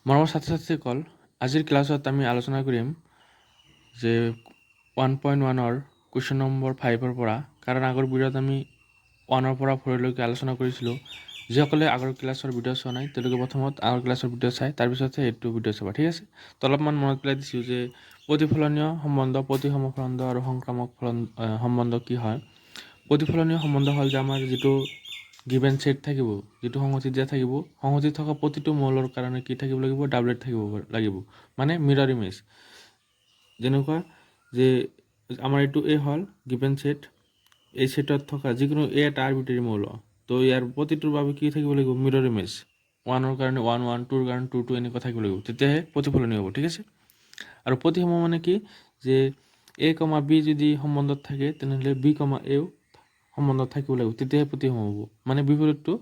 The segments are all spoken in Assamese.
মৰমৰ ছাত্ৰ ছাত্ৰীসকল, আজিৰ ক্লাছত আমি আলোচনা কৰিম যে 1.1ৰ কুৱেশ্যন নম্বৰ 5ৰ পৰা, কাৰণ আগৰ ভিডিঅ'ত আমি 1ৰ পৰা 4লৈকে আলোচনা কৰিছিলোঁ। যিসকলে আগৰ ক্লাছৰ ভিডিঅ' চোৱা নাই তেওঁলোকে প্ৰথমত আগৰ ক্লাছৰ ভিডিঅ' চাই তাৰপিছতহে এইটো ভিডিঅ' চাবা, ঠিক আছে? তো অলপমান মনত পেলাই দিছোঁ যে প্ৰতিফলনীয় সম্বন্ধ, প্ৰতিসম সম্বন্ধ আৰু সংক্ৰামক সম্বন্ধ কি হয়। প্ৰতিফলনীয় সম্বন্ধ হ'ল যে আমাৰ যিটো গিভেন ছেট থাকিব, যিটো সংহতি দিয়া থাকিব, সংহতি থকা প্ৰতিটো মৌলৰ কাৰণে কি থাকিব লাগিব, ডাবলেট থাকিব লাগিব, মানে মিৰৰ ইমেজ। যেনেকুৱা যে আমাৰ এইটো এ হ'ল গিভেন ছেট, এই ছেটত থকা যিকোনো এটা আৰবিটাৰী মৌল, তো ইয়াৰ প্ৰতিটোৰ বাবে কি থাকিব লাগিব, মিৰৰ ইমেজ। 1ৰ কাৰণে 1 1, 2ৰ কাৰণে 2 2 এনেকুৱা থাকিব লাগিব, তেতিয়াহে প্ৰতিফলনী হ'ব, ঠিক আছে? আৰু প্ৰতিসম মানে কি, যে এ কমা বি যদি সম্বন্ধত থাকে তেনেহ'লে বি কমা এও সম্বন্ধত থাকিব লাগিব, তেতিয়াহে প্ৰতিসম হ'ব, মানে বিপৰীতটো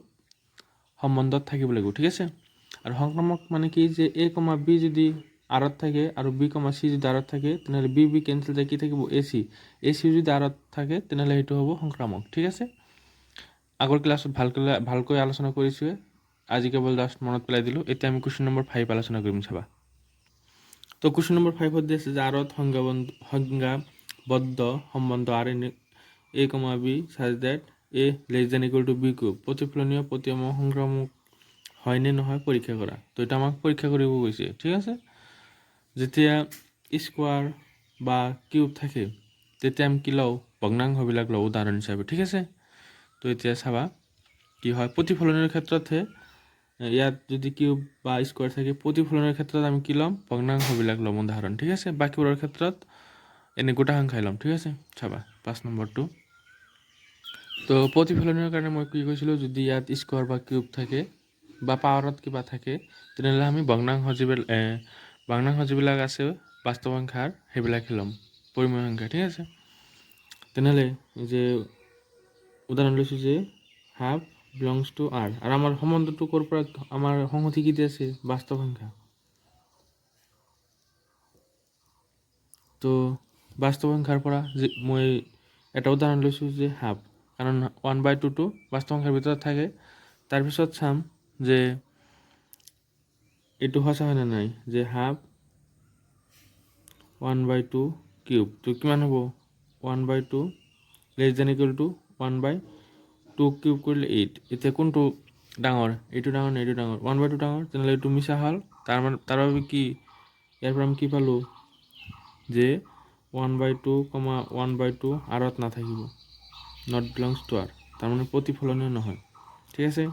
সম্বন্ধত থাকিব লাগিব, ঠিক আছে? আৰু সংক্ৰামক মানে কি, যে এ কমা বি যদি আৰত থাকে আৰু বি কমা চি যদি আৰত থাকে তেনেহ'লে বি বি কেঞ্চেল যায়, কি থাকিব, এ চি যদি আৰত থাকে তেনেহ'লে সেইটো হ'ব সংক্ৰামক, ঠিক আছে? আগৰ ক্লাছত ভালকৈ আলোচনা কৰিছোঁৱে, আজি কেৱল জাষ্ট মনত পেলাই দিলোঁ। এতিয়া আমি কুৱেশ্যন নম্বৰ 5 আলোচনা কৰিম, চাবা। তো কুৱেশ্যন নম্বৰ 5ত দি আছে যে আৰত সংজ্ঞাবদ্ধ সম্বন্ধ R N A comma B such that A less than equal to B cube প্ৰতিফলনীয় প্ৰতিসম সংক্ৰামক হয়নে নহয় পৰীক্ষা কৰা। তো এটা আমাক পৰীক্ষা কৰিব গৈছে, ঠিক আছে? যেতিয়া স্কোৱাৰ বা কিউব থাকে তেতিয়া আমি কি লওঁ, ভগ্নাংশবিলাক লওঁ উদাহৰণ হিচাপে, ঠিক আছে? তো এতিয়া চাবা কি হয়, প্ৰতিফলনৰ ক্ষেত্ৰতহে ইয়াত যদি কিউব বা স্কোৱাৰ থাকে, প্ৰতিফলনৰ ক্ষেত্ৰত আমি কি ল'ম, ভগ্নাংশবিলাক ল'ম উদাহৰণ, ঠিক আছে? বাকীবোৰৰ ক্ষেত্ৰত এনে গোটা সংখ্যাই ল'ম, ঠিক আছে? চাবা 5 নম্বৰটো। তো প্ৰতিফলনৰ কাৰণে মই কি কৈছিলোঁ, যদি ইয়াত স্কোৱাৰ বা কিউব থাকে বা পাৱাৰত কিবা থাকে তেনেহ'লে আমি ভগ্নাংশ যিবিলাক আছে বাস্তৱ সংখ্যাৰ সেইবিলাকে ল'ম, পৰিমেয় সংখ্যা, ঠিক আছে? তেনেহ'লে যে উদাহৰণ লৈছোঁ যে হাফ বিলংছ টু আৰ, আৰু আমাৰ সম্বন্ধটো ক'ৰ পৰা, আমাৰ সংহতি কি দিয়া আছে, বাস্তৱ সংখ্যা। তো বাস্তৱ সংখ্যাৰ পৰা যে মই এটা উদাহৰণ লৈছোঁ যে হাফ, কাৰণ 1/2টো বাস্তৱ সংখ্যাৰ ভিতৰত থাকে। তাৰপিছত চাম যে এইটো সঁচা হয়নে নাই, যে হাফ 1/2 কিউব, তো কিমান হ'ব, 1/2 less than equal to 1/2 cube কৰিলে 8। এতিয়া কোনটো ডাঙৰ, এইটো ডাঙৰ নে এইটো ডাঙৰ, 1/2 ডাঙৰ, তেনেহ'লে এইটো মিছা হ'ল। তাৰ বাবে কি, ইয়াৰ পৰা আমি কি পালোঁ, যে 1/2, 1/2 আৰত নাথাকিব, নট বিলংছ টু আৰ, তাৰমানে প্ৰতিফলনীয় নহয়, ঠিক আছে?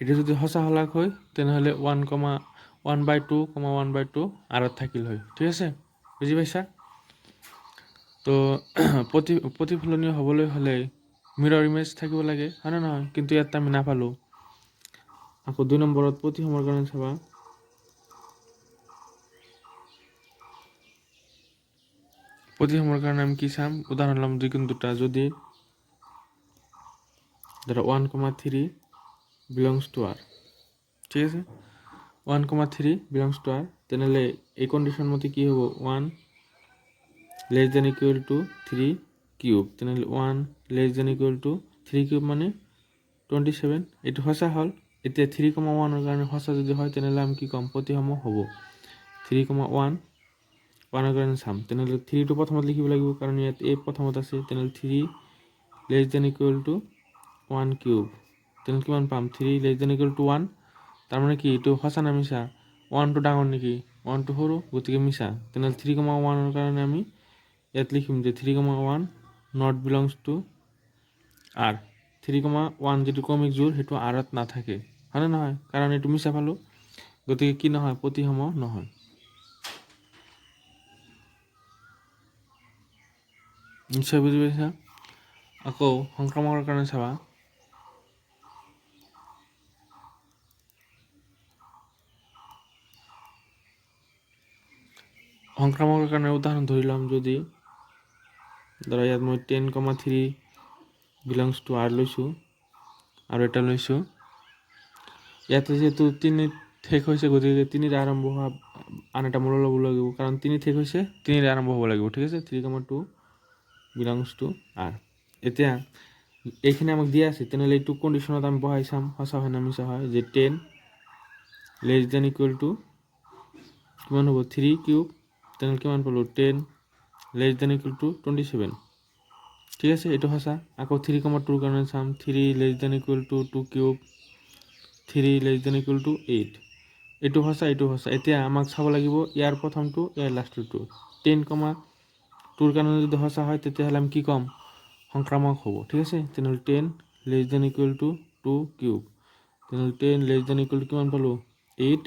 এতিয়া যদি সঁচা হলাক হয় তেনেহ'লে 1/2, 1/2 আৰত থাকিল হয়, ঠিক আছে? বুজি পাইছা? তো প্ৰতিফলনীয় হ'বলৈ হ'লে মিৰৰ ইমেজ থাকিব লাগে, হয় নে নহয়? কিন্তু ইয়াত আমি নাপালোঁ। আকৌ 2 নম্বৰত প্ৰতিসমৰ কাৰণে চাবা, প্ৰতিসমৰ কাৰণে আমি কি চাম, উদাহৰণ ল'ম যিকোনো দুটা, যদি ধৰা 1,3 বিলংছ টু আৰ, ঠিক আছে? 1,3 বিলংছ টু আৰ, তেনেহ'লে এই কণ্ডিশ্যন মতে কি হ'ব, 1 less than equal to 3 cube, তেনেহ'লে 1 less than equal to 3 cube মানে 27, এইটো সঁচা হ'ল। এতিয়া 3,1ৰ কাৰণে সঁচা যদি হয় তেনেহ'লে আমি কি ক'ম, প্ৰতিসম হ'ব। 3,1 1ৰ কাৰণে চাম, তেনেহ'লে 3টো প্ৰথমত লিখিব লাগিব, কাৰণ ইয়াত এ প্ৰথমত আছে, তেনেহ'লে 3 less than equal to 1 cube, তেনেহ'লে কিমান পাম, 3 লেছ দেন ইকুৱেল টু 1, তাৰমানে কি এইটো সঁচা না মিছা, 1টো ডাঙৰ নেকি, 1টো সৰু, গতিকে মিছা। তেনেহ'লে 3,1ৰ কাৰণে আমি ইয়াত লিখিম যে 3,1 নট বিলংছ টু আৰ, 3,1 যিটো ক্ৰমিক জোৰ সেইটো আৰত নাথাকে, হয়নে নহয়? কাৰণ এইটো মিছা পালোঁ, গতিকে কি নহয়, প্ৰতিসম নহয়। নিশ্চয় বুজি পাইছা? আকৌ সংক্ৰামকৰ কাৰণে চাবা, সংক্ৰামকৰ কাৰণে উদাহৰণ ধৰি ল'ম, যদি ধৰা ইয়াত মই 10,3 বিলংছ টু আৰ লৈছোঁ, আৰু এটা লৈছোঁ, ইয়াতে যিহেতু 3 শেষ হৈছে গতিকে 3 আৰম্ভ হোৱা আন এটা মূল ল'ব লাগিব, কাৰণ 3 শেষ হৈছে 3 আৰম্ভ হ'ব লাগিব, ঠিক আছে? 3,2 বিলংছ টু আৰ, এতিয়া এইখিনি আমাক দিয়া আছে, তেনেহ'লে এইটো কণ্ডিশ্যনত আমি বহাই চাম সঁচা হয় না মিছা হয়, যে 10 লেছ দেন ইকুৱেল টু কিমান হ'ব 3 কিউব, তেনেহ'লে কিমান পালোঁ 10 লেছ দেন ইকুৱেল টু 27। ঠিক আছে, এইটো সঁচা। আকৌ 3,2 কাৰণে চাম, 3 less than equal to 2 cube, 3 less than equal to 8। এইটো সঁচা, এইটো সঁচা। এতিয়া আমাক চাব লাগিব ইয়াৰ প্ৰথমটো ইয়াৰ লাষ্টৰটো। 10,2 কাৰণে যদি সঁচা হয় তেতিয়াহ'লে আমি কি ক'ম, সংক্ৰামক হ'ব। ঠিক আছে, তেনেহ'লে 10 less than equal to 2 cube, তেনেহ'লে 10 লেছ দেন ইকুৱেল টু কিমান পালোঁ 8।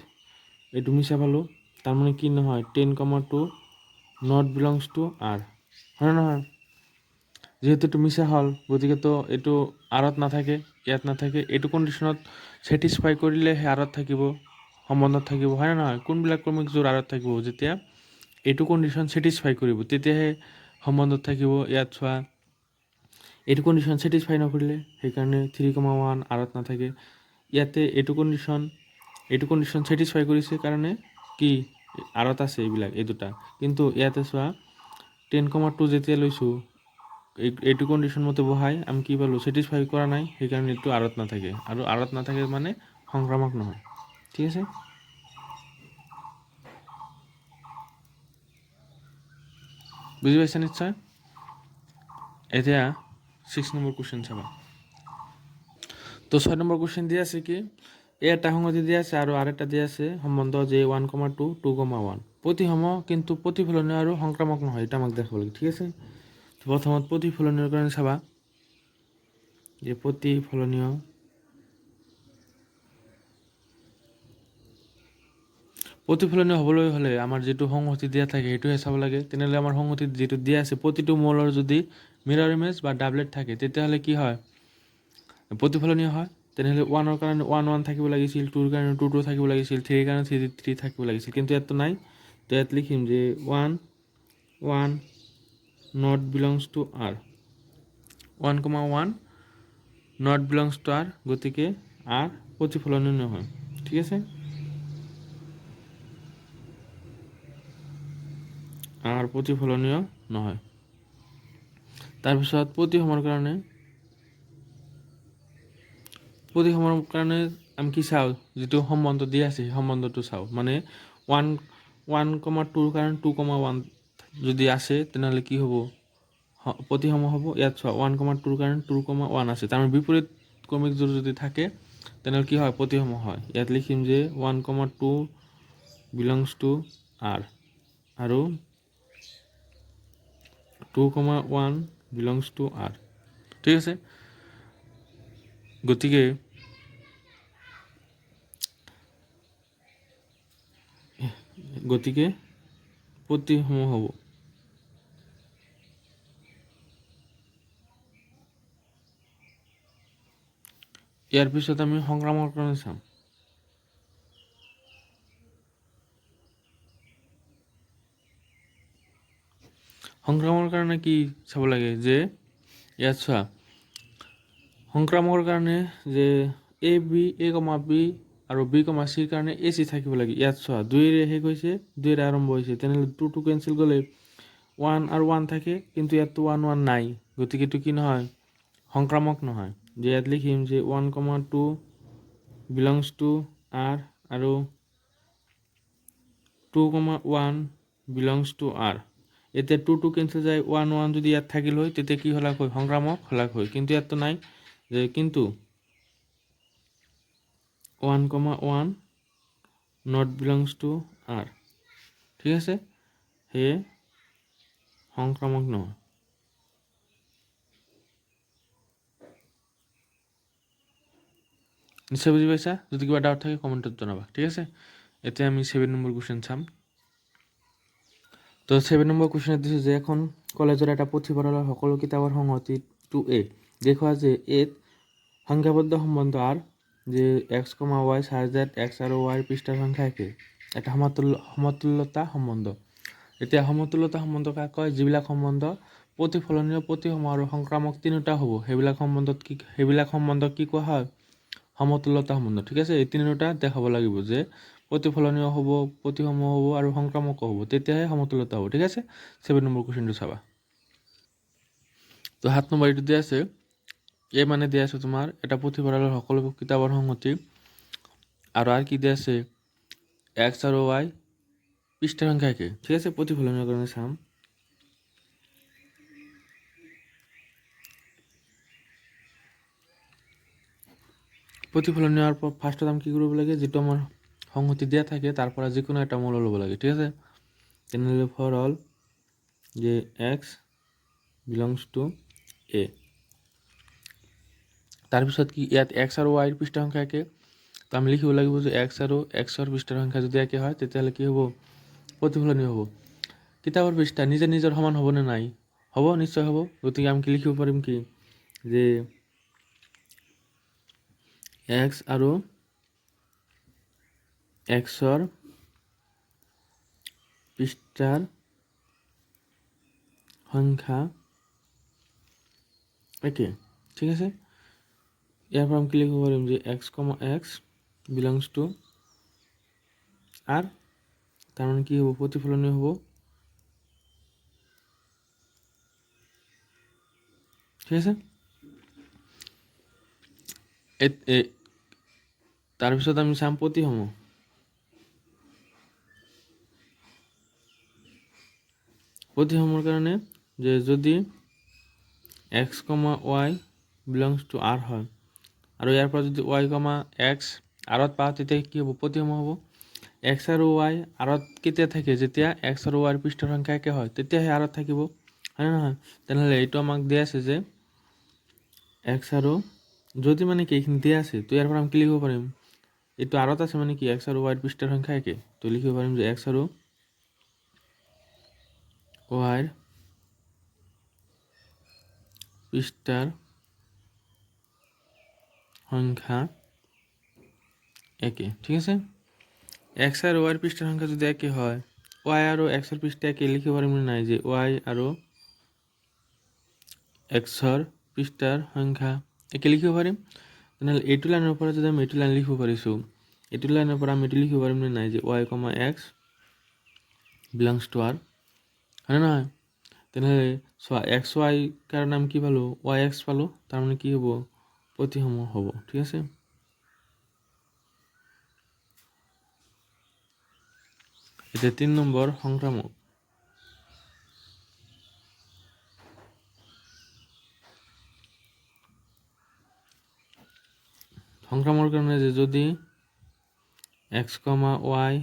এইটো মিছা পালোঁ, তাৰমানে কি নহয় 10,2 নট বিলংছ টু আৰ, হয় নহয়? যিহেতু এইটো মিছা হ'ল, গতিকেতো এইটো আৰত নাথাকে, ইয়াত নাথাকে। এইটো কণ্ডিশ্যনত ছেটিছফাই কৰিলেহে আৰত থাকিব, সম্বন্ধত থাকিব, হয় নে নহয়? কোনবিলাক ক্ৰমিক জোৰ আৰত থাকিব, যেতিয়া এইটো কণ্ডিশ্যন ছেটিছফাই কৰিব তেতিয়াহে সম্বন্ধত থাকিব। ইয়াত চোৱা, এইটো কণ্ডিশ্যন ছেটিছফাই নকৰিলে, সেইকাৰণে 3,1 আৰত নাথাকে। ইয়াতে এইটো কণ্ডিশ্যন ছেটিছফাই কৰিছে কাৰণে কি আৰত আছে এইবিলাক, এই দুটা। কিন্তু ইয়াতে চোৱা 10,2 যেতিয়া লৈছোঁ, এইটো কণ্ডিশ্যন মতে বহাই আমি কি পালোঁ, ছেটিছফাই কৰা নাই, সেইকাৰণে এইটো আৰত নাথাকে। আৰু আৰত নাথাকে মানে সংক্ৰামক নহয়। ঠিক আছে, বুজি পাইছা নিশ্চয়? এতিয়া 6 নম্বৰ কুৱেশ্যন চাবা। তো 6 নম্বৰ কুৱেশ্যন দিয়া আছে কি, এটা সংগতি দিয়া আছে আৰু আৰেকটা দিয়া আছে সম্বন্ধ যে 1,2 2,1 প্ৰতিসম কিন্তু প্ৰতিফলনীয় আৰু সংক্ৰামক নহয়, এটা আমাক দেখাব লাগে। ঠিক আছে, প্ৰথমত প্ৰতিফলনীয়ৰ কাৰণে চাবা যে প্ৰতিফলনীয় হ'বলৈ হ'লে আমাৰ যিটো সংহতি দিয়া থাকে সেইটোহে চাব লাগে। তেনেহ'লে আমাৰ সংহতিত যিটো দিয়া আছে প্ৰতিটো মৌলৰ যদি মিৰৰ ইমেজ বা ডাবলেট থাকে তেতিয়াহ'লে কি হয়, প্ৰতিফলনীয় হয়। তেনেহ'লে 1ৰ কাৰণে 1 1 থাকিব লাগিছিল, 2ৰ কাৰণে 2 2 থাকিব লাগিছিল, 3ৰ কাৰণে 3 3 থাকিব লাগিছিল, কিন্তু ইয়াততো নাই। তো ইয়াত লিখিম যে 1 1 not belongs to R, 1,1 not belongs to R, গতিকে আৰ প্ৰতিফলনীয় নহয়। ঠিক আছে, আৰ প্ৰতিফলনীয় নহয়। তাৰপিছত প্ৰতিসমৰ কাৰণে আমি কি চাওঁ, যিটো সম্বন্ধ দিয়া আছে সেই সম্বন্ধটো চাওঁ। মানে 1,2ৰ কাৰণে 2,1 যদি আছে তেনেহ'লে কি হ'ব, প্ৰতিসম হ'ব। ইয়াত চোৱা 1,2ৰ কাৰণে 2,1 আছে, তাৰমানে বিপৰীত ক্ৰমিক জোৰ যদি থাকে তেনেহ'লে কি হয়, প্ৰতিসম হয়। ইয়াত লিখিম যে 1,2 বিলংছ টু আৰ আৰু 2,1 বিলংছ টু আৰ। ঠিক আছে, গতিকে প্ৰতিসম হ'ব। ইয়াৰ পিছত আমি সংক্ৰামকৰ কাৰণে চাম। সংক্ৰামকৰ কাৰণে কি চাব লাগে, যে ইয়াত চোৱা সংক্ৰামকৰ কাৰণে যে এ কমা বি আৰু বি কমা চিৰ কাৰণে এ চি থাকিব লাগে। ইয়াত চোৱা 2ৰে শেষ হৈছে, 2ৰে আৰম্ভ হৈছে, তেনেহ'লে 2 2 কেঞ্চেল গ'লে 1 আৰু 1 থাকে, কিন্তু ইয়াততো 1 1 নাই, গতিকে এইটো কি নহয়, সংক্ৰামক নহয়। যে ইয়াত লিখিম যে 1,2 বিলংছ টু আৰ আৰু 2,1 বিলংছ টু আৰ। এতিয়া 2 2 কেঞ্চেল যায়, 1 1 যদি ইয়াত থাকিল হয় তেতিয়া কি হলাক হয়, সংক্ৰামক হলাক হয়, কিন্তু ইয়াততো নাই। যে কিন্তু 1,1 নট বিলংছ টু আৰ। ঠিক আছে, সেয়ে সংক্ৰামক নহয়। নিশ্চয় বুজি পাইছা? যদি কিবা ডাউট থাকে কমেণ্টত জনাবা। ঠিক আছে, এতিয়া আমি 7 নম্বৰ কুৱেশ্যন চাম। তো 7 নম্বৰ কুৱেশ্যনত দিছোঁ যে এখন কলেজৰ এটা পুথিভঁৰালৰ সকলো কিতাপৰ সংহতি 2A দেখুওৱা যে এত সংখ্যাবদ্ধ সম্বন্ধ আৰ, যে x, y চাৰ্জ ডেট x আৰু y পৃষ্ঠাৰ সংখ্যা একে, এটা সমতুল্যতা সম্বন্ধ। এতিয়া সমতুল্যতা সম্বন্ধ কাক কয়, যিবিলাক সম্বন্ধ প্ৰতিফলনীয়, প্ৰতিসম আৰু সংক্ৰামক তিনিটা হ'ব, সেইবিলাক সম্বন্ধক কি কোৱা হয়, সমতুল্যতা সম্বন্ধ। ঠিক আছে, এই তিনিটা দেখাব লাগিব যে প্ৰতিফলনীয় হ'ব, প্ৰতিসম হ'ব আৰু সংক্ৰামক হ'ব, তেতিয়াহে সমতুল্যতা হ'ব। ঠিক আছে, 7 নম্বৰ কুৱেশ্যনটো চাবা। তো 7 নম্বৰ এইটো দিয়া আছে এ মানে দিয়া আছে তোমাৰ এটা পুথিভঁৰালৰ সকলো কিতাপৰ সংহতি আৰু কি দিয়া আছে এক্স আৰু ৱাই পৃষ্ঠাৰ সংখ্যা একে ঠিক আছে প্ৰতিফলনৰ কাৰণে চাম প্ৰতিফলন হোৱাৰ ফাৰ্ষ্টত আমি কি কৰিব লাগে যেটো আমাৰ সংহতি দিয়া থাকে তাৰ পৰা যিকোনো এটা মূল ল'ব লাগে ঠিক আছে তেনেহ'লে ফৰ অল যে x belongs to a তাৰপিছত কি ইয়াত x আৰু y ৰ পৃষ্ঠা সংখ্যা একে তো আমি লিখিব লাগিব যে x আৰু x ৰ পৃষ্ঠাৰ সংখ্যা যদি একে হয় তেতিয়াহ'লে কি হ'ব প্ৰতিফলনীয় হ'ব কিতাপৰ পৃষ্ঠা নিজে নিজৰ সমান হ'ব নে নাই হ'ব নিশ্চয় হ'ব গতিকে আমি কি লিখিব পাৰিম কি যে x আৰু x ৰ পৃষ্ঠাৰ সংখ্যা একে ঠিক আছে ইয়াৰ পৰা আমি কি লিখিব পাৰিম যে x, x belongs to r তাৰ মানে কি হ'ব প্ৰতিফলনীয় হ'ব ঠিক আছে তাৰপিছত আমি চাম প্ৰতিসম প্ৰতিসমৰ কাৰণে যে যদি x, y belongs to r হয় আৰু ইয়াৰ পৰা যদি y, x আৰত পাওঁ তেতিয়া কি হ'ব প্ৰতিসম হ'ব x আৰু y আৰত কেতিয়া থাকে যেতিয়া x আৰু y পৃষ্ঠাৰ সংখ্যা একে হয় তেতিয়াহে আৰত থাকিব হয় নহয় তেনেহ'লে এইটো আমাক দিয়া আছে যে x আৰু যদি মানে কি এইখিনি দিয়া আছে তো ইয়াৰ পৰা আমি কি লিখিব পাৰিম এইটো আৰত আছে মানে কি x আৰু y পৃষ্ঠাৰ সংখ্যা একে তো লিখিব পাৰিম যে x আৰু y পৃষ্ঠাৰ সংখ্যা একে ঠিক আছে x আৰু y পৃষ্ঠাৰ সংখ্যা যদি একে হয় y আৰু x ৰ পৃষ্ঠা একে লিখিব পাৰিম নাই যে y আৰু x ৰ পৃষ্ঠাৰ সংখ্যা একে লিখিব পাৰিম তেনেহ'লে এইটো লাইনৰ পৰা যদি আমি এইটো লাইন লিখিব পাৰিছোঁ এইটো লাইনৰ পৰা আমি এইটো লিখিব পাৰিম নাই যে y, x belongs to r হয় নহয় তেনেহ'লে চোৱা x y কাৰণে আমি কি পালোঁ y x পালোঁ তাৰমানে কি হ'ব প্ৰতিসম হ'ব ঠিক আছে এতিয়া 3 নম্বৰ সংক্ৰামক সংক্ৰামৰ কাৰণে যে যদি x, y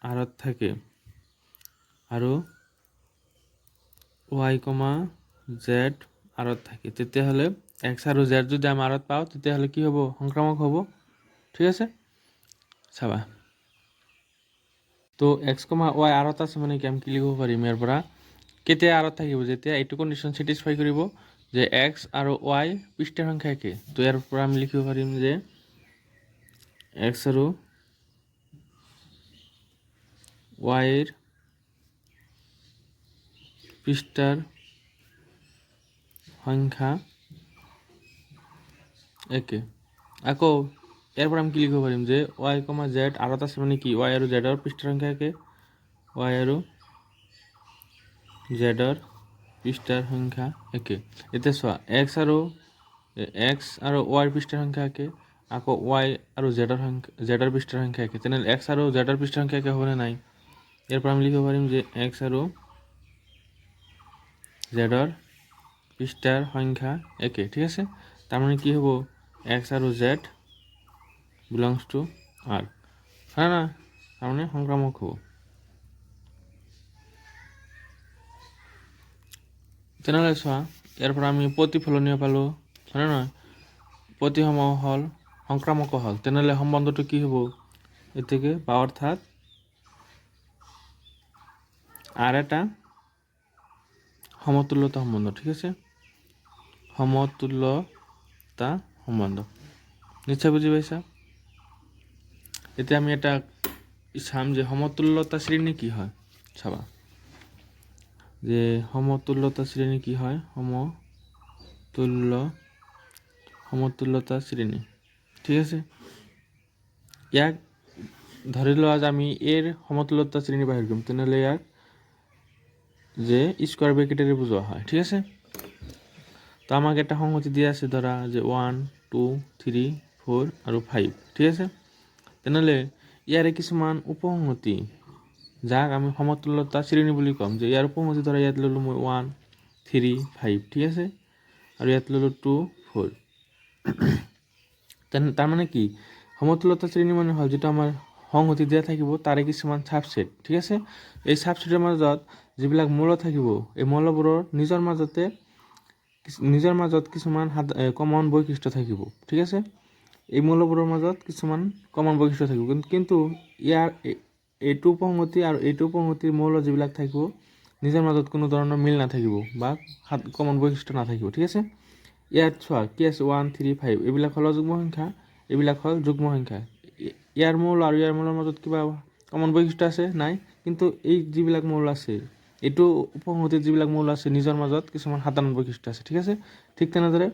আৰত থাকে আৰু y, z আৰত থাকে তেতিয়াহ'লে x আৰু z যদি আমি আৰত পাওঁ তেতিয়াহ'লে কি হ'ব সংক্ৰামক হ'ব ঠিক আছে চাবা তো x, y আৰত আছে মানে কি আমি কি লিখিব পাৰিম ইয়াৰ পৰা কেতিয়া আৰত থাকিব যেতিয়া এইটো কণ্ডিশ্যন ছেটিছফাই কৰিব যে x আৰু y পৃষ্ঠাৰ সংখ্যা একে তো ইয়াৰ পৰা আমি লিখিব পাৰিম যে x আৰু y ৰ পৃষ্ঠাৰ সংখ্যা একে আকৌ ইয়াৰ পৰা আমি কি লিখিব পাৰিম যে y, z আৰত আছে মানে কি y আৰু z ৰ পৃষ্ঠাৰ সংখ্যা একে y আৰু z ৰ পৃষ্ঠাৰ সংখ্যা একে এতিয়া চোৱা x আৰু y পৃষ্ঠাৰ সংখ্যা একে আকৌ y আৰু z ৰ পৃষ্ঠাৰ সংখ্যা একে তেনেহ'লে x আৰু z ৰ পৃষ্ঠাৰ সংখ্যা একে হ'বনে নাই ইয়াৰ পৰা আমি লিখিব পাৰিম যে x আৰু z ৰ পৃষ্ঠাৰ সংখ্যা একে ঠিক আছে তাৰমানে কি হ'ব x আৰু z belongs to r হয় না তাৰমানে সংক্ৰামক হ'ব তেনেহ'লে চোৱা ইয়াৰ পৰা আমি প্ৰতিফলনীয় পালোঁ হয় নহয় প্ৰতিসম হ'ল সংক্ৰামক হ'ল তেনেহ'লে সম্বন্ধটো কি হ'ব এতেকে বা অৰ্থাৎ আর এটা সমতুল্যতা সম্বন্ধ ঠিক আছে সমতুল্যতা সম্বন্ধ নিশ্চয় বুঝি পাইছা এতিয়া আমি এটা চাম যে সমতুল্যতা শ্রেণী কি হয় চাবা যে সমতুল্যতা শ্রেণী কি হয় সমতুল্যতা শ্রেণী ঠিক আছে ইয়াক ধৰি লোৱা যে আমি এৰ সমতুল্যতা শ্ৰেণী বাহিৰ কৰিম তেনেহ'লে ইয়াক যে স্কোয়াৰ ব্ৰ্যাকেটেৰে বুজোৱা হয় ঠিক আছে তো আমাকে একটা সংহতি দিয়ে আছে ধৰা যে 1 2 3 4 আৰু 5 ঠিক আছে। তেনেহ'লে ইয়াৰে কিছুমান উপসংহতি যাক আমি সমতুল্যতা শ্ৰেণী বুলি ক'ম, যে ইয়াৰ উপসংহতি ধৰা ইয়াত ল'লোঁ মই 1 3 5 ঠিক আছে, আৰু ইয়াত ল'লোঁ 2 4। তাৰমানে কি সমতুল্যতা শ্ৰেণী মানে হ'ল যিটো আমাৰ সংহতি দিয়া থাকিব তাৰে কিছুমান ছাবছেট ঠিক আছে। এই ছাবছেটৰ মাজত যিবিলাক মৌল থাকিব এই মৌলবোৰৰ নিজৰ মাজত কিছুমান কমন বৈশিষ্ট্য থাকিব ঠিক আছে। এই মৌলবোৰৰ মাজত কিছুমান কমন বৈশিষ্ট্য থাকিব, কিন্তু ইয়াৰ এইটো উপসংহতি আৰু এইটো উপসংহতিৰ মৌল যিবিলাক থাকিব নিজৰ মাজত কোনো ধৰণৰ মিল নাথাকিব বা কমন বৈশিষ্ট্য নাথাকিব ঠিক আছে। ইয়াত চোৱা কি আছে 1 3 5 এইবিলাক হ'ল যুগ্ম সংখ্যা, এইবিলাক হ'ল যুগ্ম সংখ্যা। ইয়াৰ মৌল আৰু ইয়াৰ মৌলৰ মাজত কিবা কমন বৈশিষ্ট্য আছে নাই, কিন্তু এই যিবিলাক মৌল আছে এইটো উপসংহতিত যিবিলাক মৌল আছে নিজৰ মাজত কিছুমান সাধাৰণ বৈশিষ্ট্য আছে ঠিক আছে। ঠিক তেনেদৰে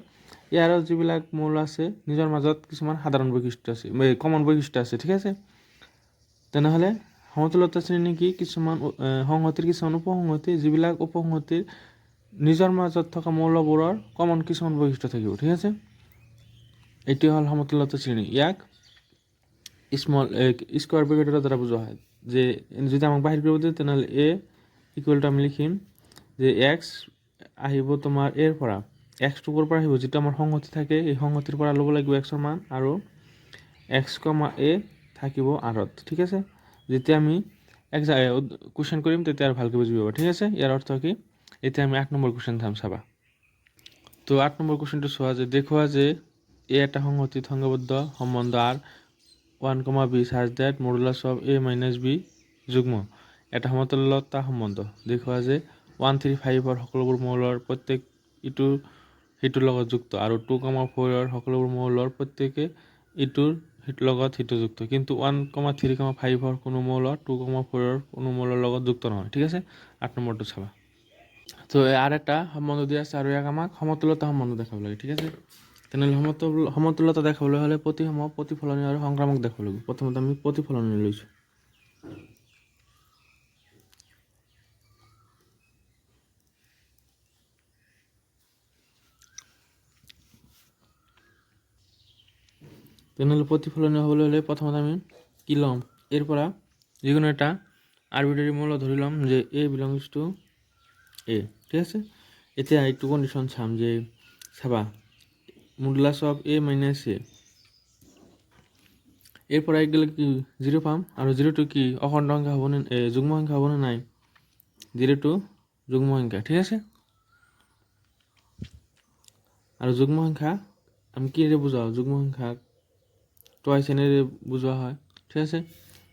ইয়াৰ যিবিলাক মৌল আছে নিজৰ মাজত কিছুমান সাধাৰণ বৈশিষ্ট্য আছে, কমন বৈশিষ্ট্য আছে ঠিক আছে। তেনেহ'লে সমতুল্যতা শ্ৰেণী কি কিছুমান সংহতিৰ কিছুমান উপসংহতি যিবিলাক উপসংহতিৰ নিজৰ মাজত থকা মৌলবোৰৰ কমন কিছুমান বৈশিষ্ট্য থাকিব ঠিক আছে। এইটোৱে হ'ল সমতুল্যতা শ্ৰেণী। ইয়াক স্কোৱাৰ ব্ৰেকেটৰ দ্বাৰা বুজোৱা হয়, যে যদি আমাক বাহিৰ কৰিব দিয়ে তেনেহ'লে এ ইকুৱেল টু আমি লিখিম যে এক্স আহিব তোমাৰ এৰ পৰা, এক্সটো ক'ৰ পৰা আহিব যিটো আমাৰ সংহতি থাকে এই সংহতিৰ পৰা ল'ব লাগিব এক্সৰ মান, আৰু এক্স কমা এ থাকিব আৰত ঠিক আছে। যেতিয়া আমি কুৱেশ্যন কৰিম তেতিয়া আৰু ভালকৈ বুজি পাব ঠিক আছে। ইয়াৰ অৰ্থ কি, এতিয়া আমি 8 নম্বৰ কুৱেশ্যন চাম চাবা। তো 8 নম্বৰ কুৱেশ্যনটো চোৱা যে দেখুওৱা যে এ এটা সংহতিত সংঘবদ্ধ সম্বন্ধ আর 1, b such that modulus of a minus b যুগ্ম এটা সমতুল্যতা সম্বন্ধ। দেখুওৱা যে 1 3 5 সকলোবোৰ মৌলৰ প্ৰত্যেক ইটোৰ সিটোৰ লগত যুক্ত, আৰু 2, 4 সকলোবোৰ মৌলৰ প্ৰত্যেকে ইটোৰ লগত সিটো যুক্ত, কিন্তু 1, 3, 5 কোনো মৌলৰ 2, 4 কোনো মৌলৰ লগত যুক্ত নহয় ঠিক আছে। 8 নম্বৰটো চাবা। তো আৰ একটা সম্বন্ধ দিয়া আছে আৰু ইয়াক আমাক সমতুল্যতা সম্বন্ধ দেখাব লাগে ঠিক আছে। তেনেহ'লে সমতুল্যতা দেখাবলৈ হ'লে প্ৰতিসম, প্ৰতিফলনীয় আৰু সংক্ৰামক দেখাব লাগিব। প্ৰথমতে আমি প্ৰতিফলনীয় লৈছোঁ। তেনেহ'লে প্ৰতিফলনীয় হ'বলৈ হ'লে প্ৰথমতে আমি কি ল'ম, এৰ পৰা যিকোনো এটা আৰবিটাৰী মৌল ধৰি ল'ম যে এ বিলংছ টু এ ঠিক আছে। এতিয়া এইটো কণ্ডিশ্যন চাম যে চাবা মডুলাস অফ এ মাইনাছ এ, এর পৰা এক গেলে কি 0 পাম, আৰু 0টো কি অখণ্ড সংখ্যা হ'বনে যুগ্ম সংখ্যা হ'বনে নাই, 0টো যুগ্ম সংখ্যা ঠিক আছে। আৰু যুগ্ম সংখ্যা আমি কিৰে বুজাওঁ, যুগ্ম সংখ্যাক টুৱাইছ এনেৰে বুজোৱা হয় ঠিক আছে।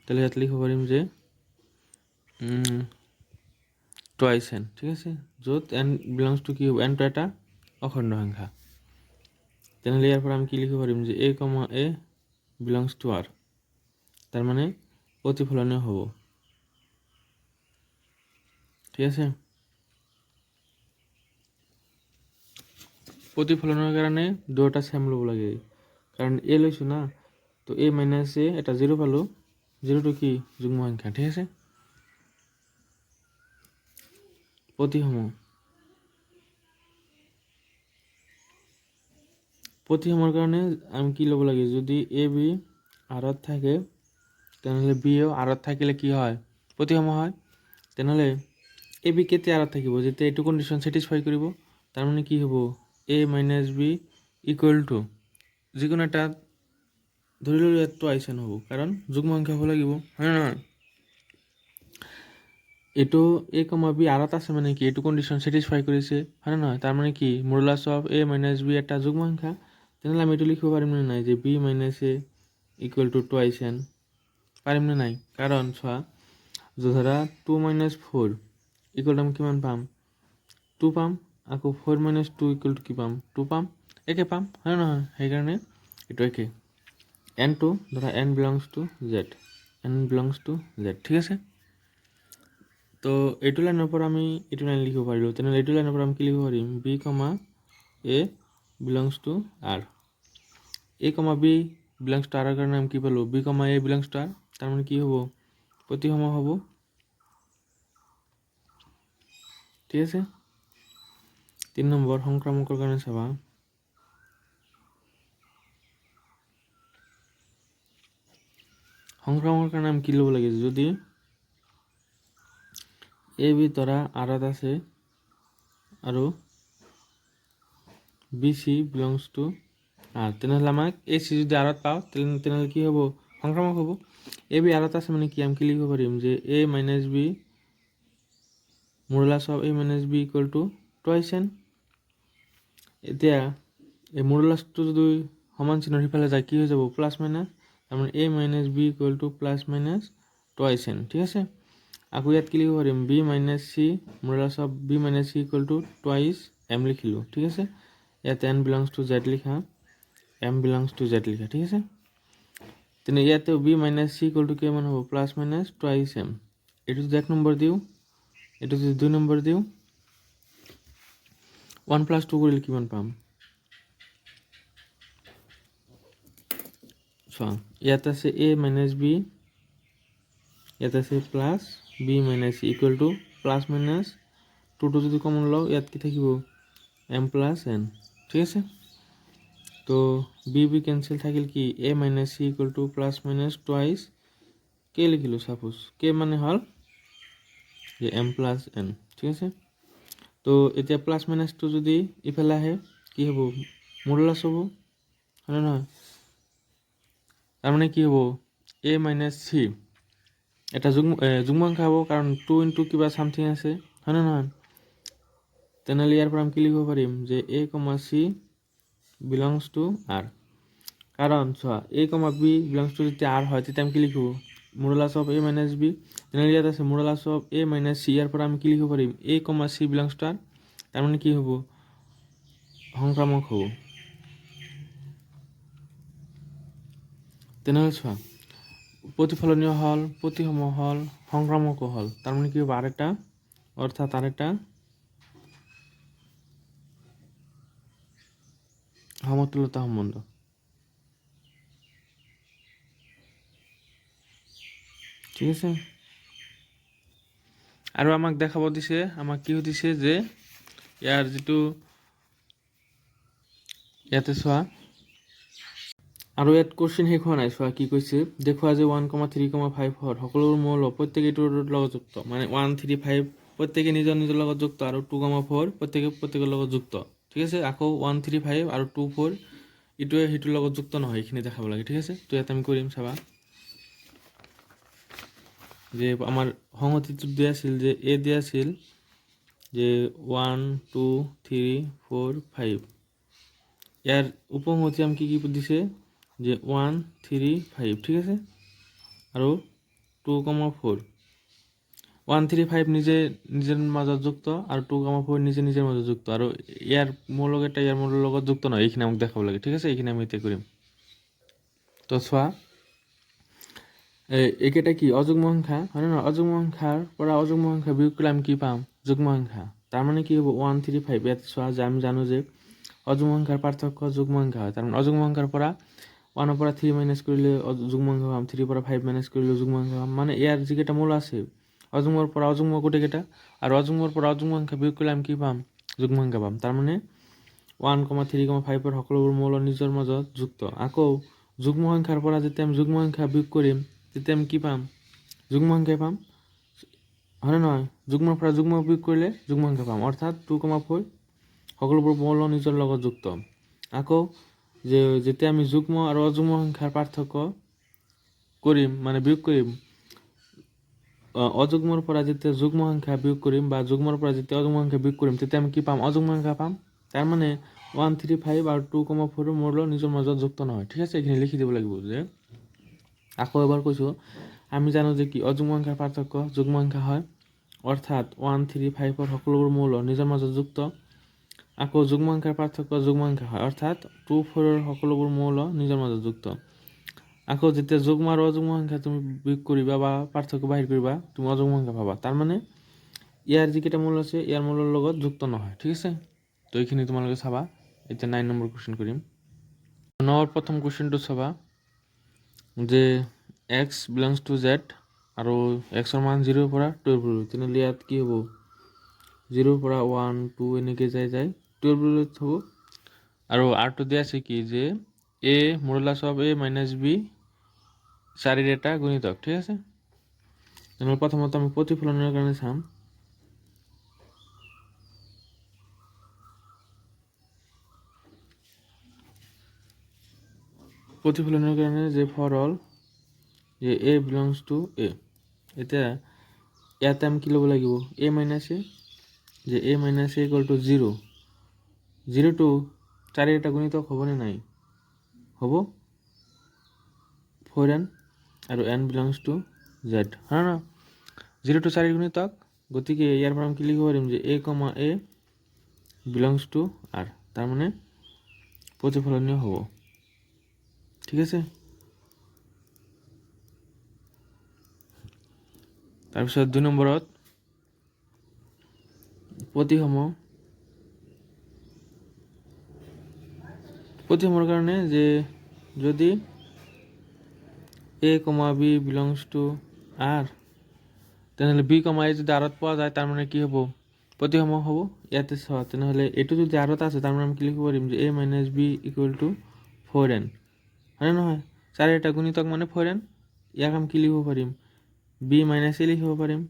তাহলে ইয়াত লিখিব পাৰিম যে টুৱাইছ এন ঠিক আছে, য'ত এন বিলংছ টু কি হ'ব, এনটো এটা অখণ্ড সংখ্যা। তেনেহ'লে ইয়াৰ পৰা আমি কি লিখিব পাৰিম যে A comma A belongs to R, তাৰ মানে প্ৰতিফলনীয় হ'ব ঠিক আছে। প্ৰতিফলনৰ কাৰণে দুটা চেম ল'ব লাগে, কাৰণ এ লৈছোঁ না, তো এ মাইনাছ এ এটা 0 পালোঁ, 0টো কি যুগ্ম সংখ্যা ঠিক আছে। প্ৰতিসমৰ কাৰণে আমি কি ল'ব লাগে, যদি এ বি আৰত থাকে তেনেহ'লে বিও আৰত থাকিলে কি হয় প্ৰতিসম হয়। তেনেহ'লে এ বি কেতিয়া আৰত থাকিব, যেতিয়া এইটো কণ্ডিশ্যন ছেটিছফাই কৰিব, তাৰমানে কি হ'ব এ মাইনাছ বি ইকুৱেল টু যিকোনো এটা ধৰি ললোঁ ইয়াত টুৱাইছ এন হ'ব, কাৰণ যুগ্ম সংখ্যা হ'ব লাগিব হয় নে নহয়। এইটো এ কমা বি আৰত আছে মানে কি এইটো কণ্ডিশ্যন ছেটিছফাই কৰিছে হয় নে নহয়, তাৰমানে কি modulus of A minus B এটা যুগ্ম সংখ্যা। তেনেহ'লে আমি এইটো লিখিব পাৰিম নে নাই যে B minus A equal to twice N, পাৰিম নে নাই, কাৰণ চোৱা ধৰা 2 - 4 ইকুৱেল টু আমি কিমান পাম 2 পাম, আকৌ 4 - 2 ইকুৱেল টু কি পাম 2 পাম, একে পাম হয় নে নহয়। সেইকাৰণে এইটো একে, এনটো ধৰা এন বিলংছ টু জেড, ঠিক আছে। তো এইটো লাইনৰ পৰা আমি এইটো লাইন লিখিব পাৰিলোঁ, তেনেহ'লে এইটো লাইনৰ পৰা আমি কি লিখিব পাৰিম B comma A belongs to R, A comma B belongs to আৰৰ কাৰণে আমি কি পালোঁ B comma A belongs to R, তাৰমানে কি হ'ব প্ৰতিসম হ'ব ঠিক আছে। 3 নম্বৰ সংক্ৰামকৰ কাৰণে চাবা সংক্ৰামকৰ কাৰণে আমি কি ল'ব লাগে যদি এ বি ধৰা আৰত আছে আৰু B C belongs to R তেনেহলে আমাক এ সি যদি আৰত পাওঁ তেনেহলে কি হ'ব সংক্ৰামক হ'ব এ বি আৰত আছে মানে কি আমি কি লিখিব পাৰিম যে A minus B modulus of A minus B equal to twice N এতিয়া এই মডুলাছটো যদি সমান চিহ্নৰ সিফালে যায় কি হৈ যাব প্লাছ মাইনাছ তাৰমানে A minus B equal to plus minus twice N ঠিক আছে আকৌ ইয়াত কি লিখিব পাৰিম B minus C modulus of B minus C equal to twice M লিখিলোঁ ঠিক আছে ইয়াত এন বিলংছ টু জেড লিখা এম বিলংছ টু জেড লিখা ঠিক আছে তেনে ইয়াতেও B minus C equal to কিমান হ'ব প্লাছ মাইনাছ টুৱাইছ এম এইটো যদি 1 নম্বৰ দিওঁ এইটো যদি 2 নম্বৰ দিওঁ 1 + 2 কৰিলে কিমান পাম চোৱা ইয়াত আছে এ মাইনাছ বি ইয়াত আছে plus B minus C equal to plus minus 2 যদি কমন লওঁ ইয়াত কি থাকিব এম প্লাছ এন ঠিক আছে তো বি বি কেঞ্চেল থাকিল কি A minus C equal to plus minus twice K লিখিলোঁ ছাপোজ কে মানে হ'ল যে এম প্লাছ এন ঠিক আছে তো এতিয়া প্লাছ মাইনাছটো যদি ইফালে আহে কি হ'ব মডুলাছ হ'ব হয়নে নহয় তাৰমানে কি হ'ব এ মাইনাছ চি এটা যুগ্ম সংখ্যা হ'ব কাৰণ 2 * কিবা সামথিং আছে হয়নে নহয় তেনেহ'লে ইয়াৰ পৰা আমি কি লিখিব পাৰিম যে A comma C belongs to R কাৰণ চোৱা A comma B belongs to যেতিয়া আৰ হয় তেতিয়া আমি কি লিখোঁ modulus of A minus B তেনেহ'লে ইয়াত আছে modulus of A minus C ইয়াৰ পৰা আমি কি লিখিব পাৰিম A comma C belongs to R তাৰমানে কি হ'ব সংক্ৰামক হ'ব তেনেহ'লে চোৱা প্ৰতিফলনীয় হ'ল প্ৰতিসম হ'ল সংক্ৰামকো হ'ল তাৰমানে কি হ'ব আৰ এটা অৰ্থাৎ আৰ একটা সমতুল্যতা সম্বন্ধ ঠিক আছে আৰু আমাক দেখাব দিছে আমাক কি দিছে যে ইয়াৰ যেটো ইয়াতে চোৱা আৰু ইয়াত কোশ্চেন শেষ হোৱা নাই চোৱা কি কৈছে দেখুৱা যে 1,3,5 সকলোৰ মৌল প্ৰত্যেক এইটোৰ লগত যুক্ত মানে 1 3 5 প্ৰত্যেকে নিজৰ নিজৰ লগত যুক্ত আৰু 2,4 প্ৰত্যেকৰ লগত যুক্ত ঠিক আছে আকৌ 1 3 5 আৰু 2 4 ইটোৱে হিটোৰ লগত যুক্ত নহয় এইখিনি দেখাব লাগে ঠিক আছে তো ইয়াত আমি কৰিম চাবা যে আমাৰ সংহতিটো দিয়া আছিল যে এ দিয়া আছিল যে 1 2 3 4 5 ইয়াৰ উপসংহতি আমি কি দিছে যে 1 3 5 ঠিক আছে আৰু 2,4 1 3 5 নিজের মাজত যুক্ত আর 2,4 নিজের মাজত যুক্ত আর ইয়ার মৌলকেটা ইয়ার মৌলের লগত যুক্ত নয় এইখানে আমাকে দেখাব লাগে ঠিক আছে এইখানে আমি এতে করিম তো চোৱা এইকেইটা কি অযুগ্ম সংখ্যা হয় না অযুগ্ম সংখ্যাৰ পৰা অযুগ্ম সংখ্যা বিয়োগ কৰিলে আমি কি পাম যুগ্ম সংখ্যা তাৰ মানে কি হ'ব 1 3 5 ইয়াত চোৱা যে আমি জানো যে অযুগ্ম সংখ্যাৰ পাৰ্থক্য যুগ্ম সংখ্যা হয় তাৰ মানে অযুগ্ম সংখ্যাৰ পৰা 1 ৰ পৰা 3 মাইনাস কৰিলে যুগ্ম সংখ্যা পাম 3 ৰ পৰা 5 মাইনাস কৰিলে যুগ্ম সংখ্যা পাম মানে ইয়াৰ যিকেইটা মূল আছে অযুগ্মৰ পৰা অযুগ্ম গোটেইকেইটা আৰু অযুগ্মৰ পৰা অযুগ্ম সংখ্যা বিয়োগ কৰিলে আমি কি পাম যুগ্ম সংখ্যা পাম তাৰ মানে 1,3,5 ৰ সকলোবোৰ মৌল নিজৰ মাজত যুক্ত আকৌ যুগ্ম সংখ্যাৰ পৰা যেতিয়া আমি যুগ্ম সংখ্যা বিয়োগ কৰিম তেতিয়া আমি কি পাম যুগ্ম সংখ্যা পাম হয় নহয় যুগ্মৰ পৰা যুগ্ম বিয়োগ কৰিলে যুগ্ম সংখ্যা পাম অৰ্থাৎ 2,4 সকলোবোৰ মৌল নিজৰ লগত যুক্ত আকৌ যে যেতিয়া আমি যুগ্ম আৰু অযুগ্ম সংখ্যাৰ পাৰ্থক্য কৰিম মানে বিয়োগ কৰিম অযুগ্মৰ পৰা যেতিয়া যুগ্ম সংখ্যা বিয়োগ কৰিম বা যুগ্মৰ পৰা যেতিয়া অযুগ্ম সংখ্যা বিয়োগ কৰিম তেতিয়া আমি কি পাম অযুগ্ম সংখ্যা পাম তাৰ মানে 1 3 5 আৰু 2,4 ৰ মৌল নিজৰ মাজত যুক্ত নহয় ঠিক আছে এইখিনি লিখি দিব লাগিব যে আকৌ এবাৰ কৈছো আমি জানো যে কি অযুগ্ম সংখ্যাৰ পাৰ্থক্য যুগ্ম সংখ্যা হয় অৰ্থাৎ 1 3 5 ৰ সকলোবোৰ মৌল নিজৰ মাজত যুক্ত আকৌ যুগ্ম সংখ্যাৰ পাৰ্থক্য যুগ্ম সংখ্যা হয় অৰ্থাৎ 2 4 ৰ সকলোবোৰ মৌল নিজৰ মাজত যুক্ত আকৌ যেতিয়া যুগ্ম আৰু অযুগ্ম সংখ্যা তুমি বিয়োগ কৰিবা বা পাৰ্থক্য বাহিৰ কৰিবা তুমি অযুগ্ম সংখ্যা পাবা তাৰ মানে ইয়াৰ যিকেইটা মৌল আছে ইয়াৰ মৌলৰ লগত যুক্ত নহয় ঠিক আছে তো এইখিনি তোমালোকে চাবা এতিয়া 9 নম্বৰ কোশ্চেন কৰিম 9 ৰ প্ৰথম কোশ্চেনটো চাবা যে x belongs to z আৰু x ৰ মান 0 ৰ পৰা 2 ৰ পৰা তেনেহ'লে ইয়াত কি হ'ব 0 ৰ পৰা 1 2 এনেকৈ যায় 12 হ'ব আৰু R2 দিয়া আছে কি যে a modulus of a minus b 4 এটা গুণিতক ঠিক আছে। তাহলে প্রথমত আমি প্রতিফলনের কারণে চাম প্রতিফলনের কারণে যে ফর অল যে a বিলংস টু a এটা ইয়াতে আমি কি ল'ব লাগিব a মাইনাস a যে a minus a equal to 0 0 to 4 এটা গুণিতক হ'বনে নাই হ'ব 4n আৰু n বিলংস টু z হ্যাঁ না 0 টু 4 গুণিতক গতিকে ইয়াৰ পৰা আমি কি লিখিব পাৰিম যে a, a belongs two r তাৰ মানে প্ৰতিফলনীয় হ'ব ঠিক আছে। তাৰপিছত 2 নম্বৰত প্ৰতিসমৰ কাৰণে যে যদি a, b belongs to r তেনেহ'লে b, a যদি আৰত পোৱা যায় তাৰ মানে কি হ'ব প্ৰতিসম হ'ব। ইয়াতে চোৱা তেনেহ'লে এইটো যদি আৰত আছে তাৰ মানে আমি কি লিখিব পাৰিম যে a minus b equal to 4n হয়নে নহয় 4 এটা গুণিতক মানে 4n ইয়াক আমি কি লিখিব পাৰিম b মাইনাস a লিখিব পাৰিম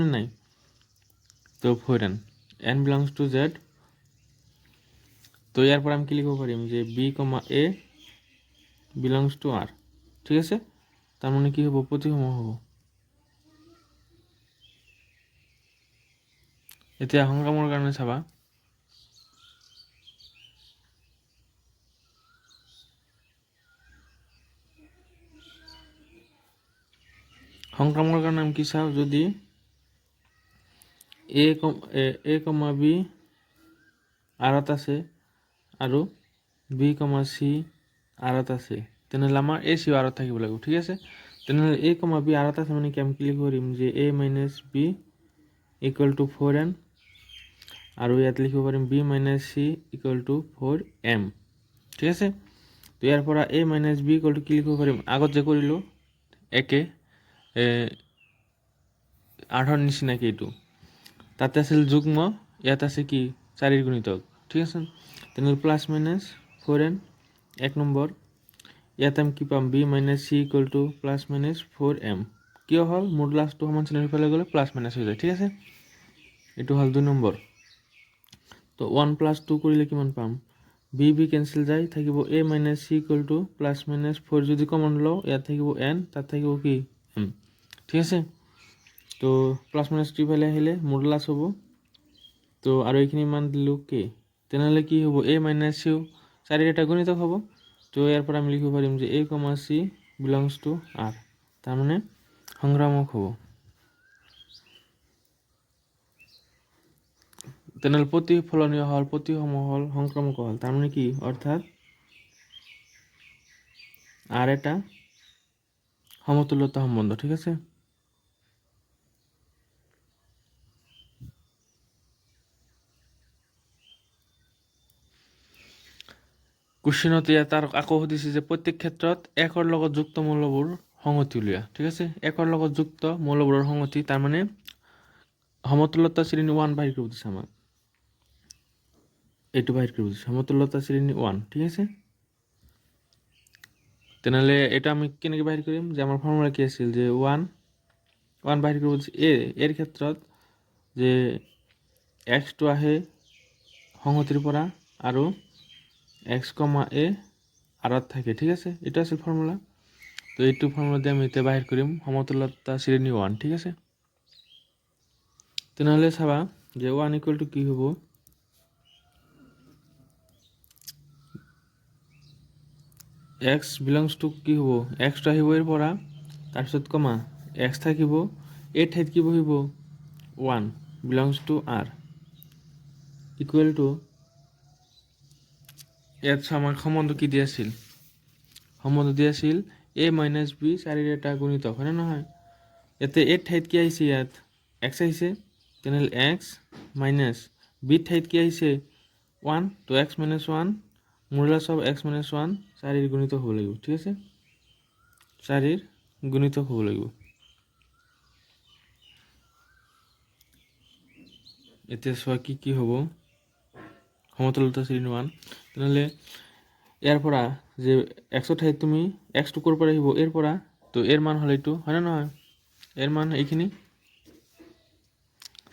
নে নাই তো 4n n belongs to z তো ইয়াৰ পৰা আমি কি লিখিব পাৰিম যে b, a belongs two r ঠিক আছে। তাৰ মানে কি হ'ব প্ৰতিসম হ'ব। এতিয়া সংক্ৰামৰ কাৰণে চাবা সংক্ৰামৰ কাৰণে আমি কি চাওঁ যদি a, b আৰত আছে আৰু b, c আৰত আছে তেনেহ'লে আমাৰ a, c আৰত থাকিব লাগিব ঠিক আছে। তেনেহ'লে a, b আৰত আছে মানে কি আমি কি লিখিব পাৰিম যে a minus b equal to 4n আৰু ইয়াত লিখিব পাৰিম b minus c equal to 4m ঠিক আছে। তো ইয়াৰ পৰা a minus b equal to কি লিখিব পাৰিম আগত যে কৰিলোঁ একে 8ৰ নিচিনাকে এইটো তাতে আছিল যুগ্ম ইয়াত আছে কি 4 গুণিতক ঠিক আছে। তেনেহ'লে প্লাছ মাইনাছ 4n 1 নম্বৰ ইয়াত আমি কি পাম b minus c equal to plus minus 4m কিয় হ'ল মডুলাছটো সমান চিনৰ ফালে গ'লে প্লাছ মাইনাছ হৈ যায় ঠিক আছে। এইটো হ'ল 2 নম্বৰ। তো 1 প্লাছ 2 কৰিলে কিমান পাম b কেনসেল যায় থাকিব a minus c equal to plus minus 4 যদি কমন লওঁ ইয়াত থাকিব n তাত থাকিব কি m ঠিক আছে। তো প্লাছ মাইনাছ 2 ফালে আহিলে মডুলাছ হ'ব তো আৰু এইখিনি মান দিলোঁ কি তেনেহ'লে কি হ'ব a মাইনাছ c 4 এটা গুণিতক হ'ব। তো ইয়াৰ পৰা আমি লিখিব পাৰিম যে a, c belongs to r তাৰ মানে সংক্ৰামক হ'ব। তেনেহ'লে প্ৰতিফলনীয় হ'ল প্ৰতিসম হ'ল সংক্ৰামক হ'ল তাৰ মানে কি অৰ্থাৎ আৰ এটা সমতুল্যতা সম্বন্ধ ঠিক আছে। কুৱেশ্যনত তাৰ আকৌ সুধিছে যে প্ৰত্যেক ক্ষেত্ৰত একৰ লগত যুক্ত মৌলবোৰ সংগতি উলিওৱা ঠিক আছে। একৰ লগত যুক্ত মৌলবোৰৰ সংগতি তাৰ মানে সমতুল্যতা শ্ৰেণী 1 বাহিৰ কৰিব দিছে আমাক এইটো বাহিৰ কৰিব দিছে সমতুল্যতা শ্ৰেণী 1 ঠিক আছে। তেনেহ'লে এটা আমি কেনেকৈ বাহিৰ কৰিম যে আমাৰ ফৰ্মুলা কি আছিল যে 1 বাহিৰ কৰিব দিছে এৰ ক্ষেত্ৰত যে এক্সটো আহে সংগতিৰ পৰা আৰু x, a আৰত থাকে ঠিক আছে। এটা আছিল ফৰ্মুলা তো এইটো ফৰ্মুলা দিয়ে আমি এতিয়া বাহিৰ কৰিম সমতুল্যতা শ্ৰেণী 1 ঠিক আছে। তেনেহ'লে চাবা যে 1 ইকুৱেল টু কি হ'ব x বিলংস টু কি হ'ব এক্সটো আহিব এর পৰা তাৰপিছত কমা x থাকিব এই ঠাইত কি বহিব 1 belongs to r equal to ইয়াত আমাক সম্বন্ধ কি দিয়াছিল সম্বন্ধ দিয়াছিল a মাইনাস b 4 এটা গুণিতক হয় না নহয় ইয়াতে এর ঠাইত কি আহিছে ইয়াত x আহিছে তেনেহ'লে x মাইনাস b ঠাইত কি আহিছে 1 তো x minus 1 modulus of x minus 1 4 গুণিতক হ'ব লাগিব ঠিক আছে 4 গুণিতক হ'ব লাগিব। এতিয়া চোৱা কি কি হ'ব সমতুল্যতা শ্ৰেণী 1 তেনেহ'লে ইয়াৰ পৰা যে এক্সৰ ঠাইত তুমি এক্সটো ক'ৰ পৰা আহিব এৰ পৰা, তো এৰ মান হ'লে এইটো হয়নে নহয়, এৰ মান এইখিনি,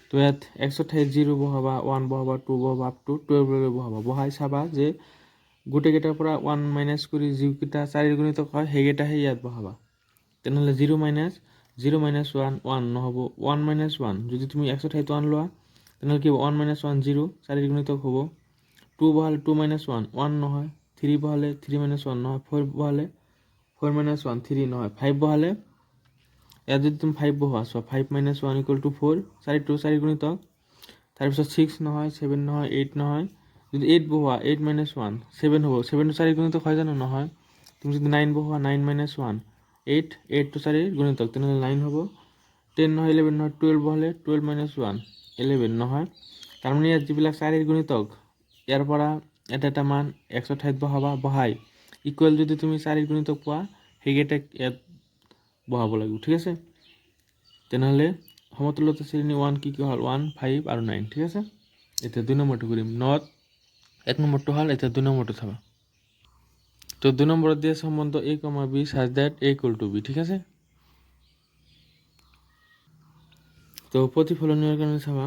তো ইয়াত এক্সৰ ঠাইত 0 বহাবা, 1 বহাবা, 2 বহাবা, আপ টু 12 বহাবা, বহাই চাবা যে গোটেইকেইটাৰ পৰা 1 মাইনাছ কৰি যিকেইটা 4ৰ গুণিতক হয় সেইকেইটাহে ইয়াত বহাবা। তেনেহ'লে 0 মাইনাছ 1 1 নহ'ব, 1 মাইনাছ 1 যদি তুমি এক্সৰ ঠাইত 1 লোৱা তেনেহ'লে কি হ'ব 1 মাইনাছ 1 0, 4ৰ গুণিতক হ'ব। 2 বহালে 2 মাইনাছ 1 1 নহয়, 3 বহালে 3 মাইনাছ 1 নহয়, 4 বহালে 4 মাইনাছ 1 3 নহয়, 5 বহালে ইয়াত যদি তুমি 5 বহোৱা চোৱা 5 মাইনাছ 1 ইকুৱেল টু 4, 4 গুণিতক, তাৰপিছত 6 নহয়, 7 নহয়, 8 নহয়, যদি 8 বহোৱা 8 মাইনাছ 1 7 হ'ব, 7 টো 4 গুণিতক হয় জানো নহয়, তুমি যদি 9 বহোৱা 9 মাইনাছ 1 8, 8 টো 4 গুণিতক তেনেহ'লে 9 হ'ব। 10 নহয়, 11 নহয়, 12 বহালে 12 মাইনাছ 1 11 নহয়, তাৰমানে ইয়াত যিবিলাক 4ৰ গুণিতক ইয়াৰ পৰা এটা এটা মান এক্সৰ ঠাইত বহাবা, বহাই ইকুৱেল যদি তুমি 4ৰ গুণিতক পোৱা সেইকেইটা ইয়াত বহাব লাগিব, ঠিক আছে। তেনেহ'লে সমতুল্যতা শ্ৰেণী 1 কি হ'ল 1 5 আৰু 9, ঠিক আছে। এতিয়া 2 নম্বৰটো কৰিম, নট 1 নম্বৰটো হ'ল, এতিয়া 2 নম্বৰটো চাবা। তো 2 নম্বৰত দিয়া সম্বন্ধ a, b such that a equal to b, ঠিক আছে। তো প্ৰতিফলনীয়ৰ কাৰণে চাবা,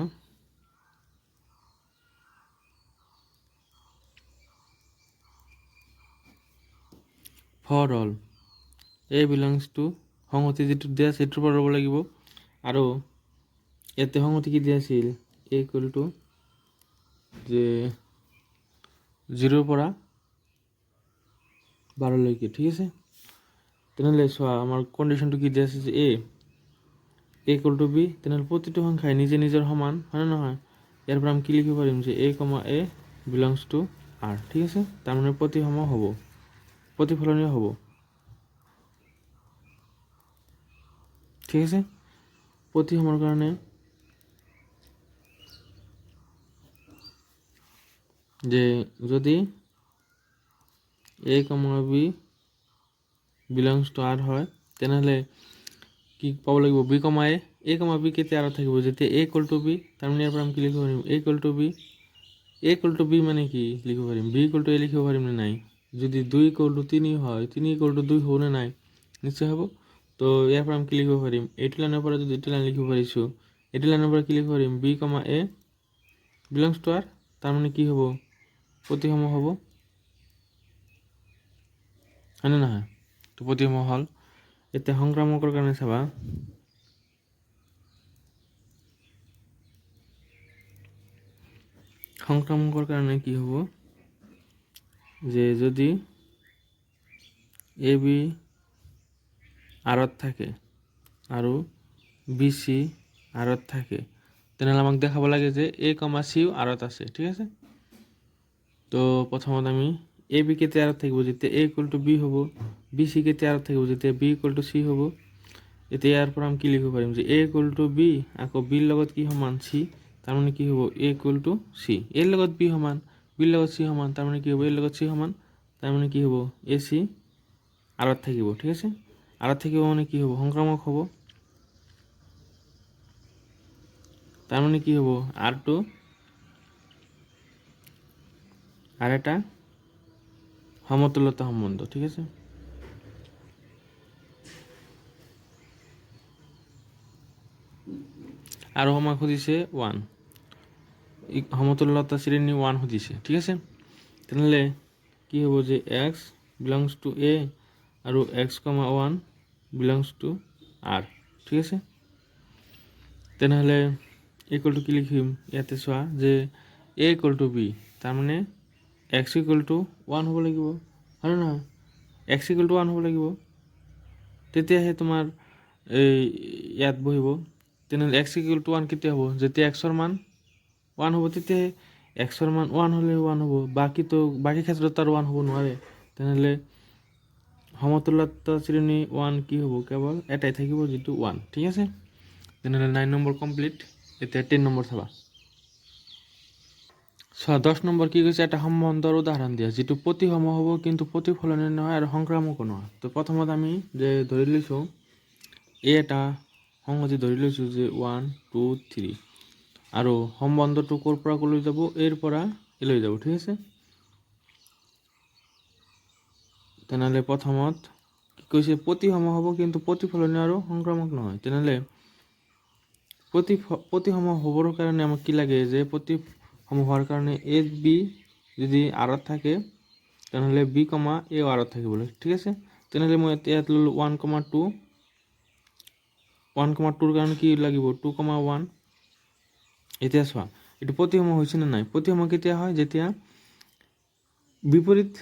for all a belongs to সংহতি যিটো দিয়া আছে সেইটোৰ পৰা ল'ব লাগিব, আৰু ইয়াতে সংহতি কি দিয়া আছিল a equal to যে 0ৰ পৰা 12লৈকে, ঠিক আছে। তেনেহ'লে চোৱা আমাৰ কণ্ডিশ্যনটো কি দিয়া আছে যে a equal to b, তেনেহ'লে প্ৰতিটো সংখ্যাই নিজে নিজৰ সমান হয়নে নহয়, ইয়াৰ পৰা আমি কি লিখিব পাৰিম যে a belongs to r, ঠিক আছে। তাৰমানে প্ৰতিসম হ'ব, প্ৰতিফলনীয় হ'ব, ঠিক আছে। প্ৰতিসমৰ কাৰণে যে যদি a, b belongs to r হয় তেনেহ'লে কি পাব লাগিব b, a, b কেতিয়া r থাকিব যেতিয়া a equal to b, তাৰমানে ইয়াৰ পৰা আমি কি লিখিব পাৰিম a equal to b মানে কি লিখিব পাৰিম b equal to a লিখিব পাৰিম নে নাই, যদি 2 equal to 3 হয় 3 equal to 2 হ'ব নে নাই, নিশ্চয় হ'ব। তো ইয়াৰ পৰা আমি কি লিখিব পাৰিম, এইটো লাইনৰ পৰা যদি এইটো লাইন লিখিব পাৰিছোঁ, এইটো লাইনৰ পৰা কি লিখিব পাৰিম b, a belongs to r, তাৰমানে কি হ'ব প্ৰতিসম হ'ব হয়নে নহয়, তো প্ৰতিসম হ'ল। এতিয়া সংক্ৰামকৰ কাৰণে চাবা, সংক্ৰামকৰ কাৰণে কি হ'ব যে যদি এ বি আৰত থাকে আৰু বি চি আৰত থাকে তেনেহ'লে আমাক দেখাব লাগে যে a, চিও আৰত আছে, ঠিক আছে। তো প্ৰথমত আমি এ বি কেতিয়া আৰত থাকিব যেতিয়া a equal to b হ'ব, বি চি কেতিয়া আৰত থাকিব যেতিয়া b equal to c হ'ব। এতিয়া ইয়াৰ পৰা আমি কি লিখিব পাৰিম যে a equal to b আকৌ বিৰ লগত কি সমান c, তাৰমানে কি হ'ব a equal to c, এৰ লগত b সমান, বিৰ লগত c সমান, তাৰমানে কি হ'ব এৰ লগত c সমান, তাৰমানে কি হ'ব a c আৰত থাকিব, ঠিক আছে। আৰত থাকিব মানে কি হ'ব সংক্ৰামক হ'ব, তাৰমানে কি হ'ব আৰটো আৰ এটা সমতুল্যতা সম্বন্ধ, ঠিক আছে। আৰু আমাক সুধিছে 1, সমতুল্যতা শ্ৰেণী 1 সুধিছে, ঠিক আছে। তেনেহ'লে কি হ'ব যে x belongs to a আৰু x, 1 belongs to r, ঠিক আছে। তেনেহ'লে ইকুৱেল টু কি লিখিম, ইয়াতে চোৱা যে a equal to b, তাৰমানে x equal to 1 হ'ব লাগিব হয়নে নহয়, x equal to 1 হ'ব লাগিব, তেতিয়াহে তোমাৰ এই ইয়াত বহিব। তেনেহ'লে x equal to 1 কেতিয়া হ'ব যেতিয়া xৰ মান 1 হ'ব, তেতিয়াহে xৰ মান 1 হ'লে 1 হ'ব, বাকী ক্ষেত্ৰত তাৰ 1 হ'ব নোৱাৰে। তেনেহ'লে সমতুল্যতা শ্ৰেণী 1 কি হ'ব কেৱল এটাই থাকিব যিটো 1, ঠিক আছে। তেনেহ'লে 9 নম্বৰ কমপ্লিট। এতিয়া 10 নম্বৰ চাবা। 10 নম্বৰ কি কৈছে, এটা সম্বন্ধৰ উদাহৰণ দিয়া যিটো প্ৰতিসম হ'ব কিন্তু প্ৰতিফলনীয় নহয় আৰু সংক্ৰামকো নহয়। তো প্ৰথমত আমি যে ধৰি লৈছোঁ এটা সংহতি ধৰি লৈছোঁ যে 1 2 3 আৰু সম্বন্ধটো ক'ৰ পৰা ক'লৈ যাব, এৰ পৰা লৈ যাব, ঠিক আছে। তেনেহ'লে প্ৰথমত কি কৈছে, প্ৰতিসম হ'ব কিন্তু প্ৰতিফলনীয় আৰু সংক্ৰামক নহয়। তেনেহ'লে প্ৰতিসম হ'বৰ কাৰণে আমাক কি লাগে, যে প্ৰতিসম হোৱাৰ কাৰণে এ বি যদি আৰত থাকে তেনেহ'লে বি কমা এ আৰত থাকিব লাগে, ঠিক আছে। তেনেহ'লে মই ইয়াত ল'লোঁ 1,2 1,2ৰ কাৰণে কি লাগিব 2,1। এতিয়া চোৱা এইটো প্ৰতিসম হৈছে নে নাই। প্ৰতিসম কেতিয়া হয়, যেতিয়া বিপৰীত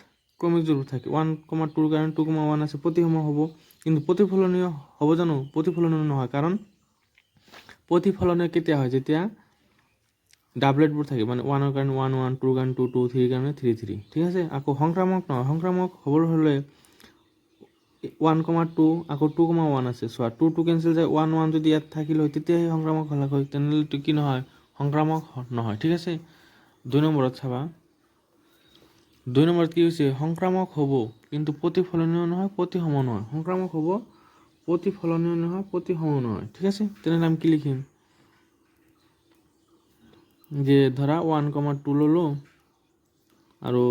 ক্ৰমিক জোৰ থাকে। 1,2ৰ কাৰণে 2,1 আছে, প্ৰতিসম হ'ব। কিন্তু প্ৰতিফলনীয় হ'ব জানো? প্ৰতিফলনীয় নহয়, কাৰণ প্ৰতিফলনীয় কেতিয়া হয়, যেতিয়া ডাবলেটবোৰ থাকে, মানে 1ৰ কাৰণে 1 1, 2ৰ কাৰণে 2 2, 3ৰ কাৰণে 3 3, ঠিক আছে। আকৌ সংক্ৰামক নহয়, সংক্ৰামক হ'বলৈ হ'লে 1,2 আকৌ 2,1 আছে। চোৱা 2 2 কেঞ্চেল যায়, 1 1 যদি ইয়াত থাকিল হয় তেতিয়াহে সংক্ৰামক হ'ল হয়, তেনেহ'লে কি নহয়, সংক্ৰামক নহয়, ঠিক আছে। 2 নম্বৰত চাবা, 2 নম্বৰত কি হৈছে, সংক্ৰামক হ'ব কিন্তু প্ৰতিফলনীয় নহয়, প্ৰতিসম নহয়। সংক্ৰামক হ'ব, প্ৰতিফলনীয় নহয়, প্ৰতিসম নহয়, ঠিক আছে। তেনেহ'লে আমি কি লিখিম, যে ধৰা 1,2 ল'লোঁ আৰু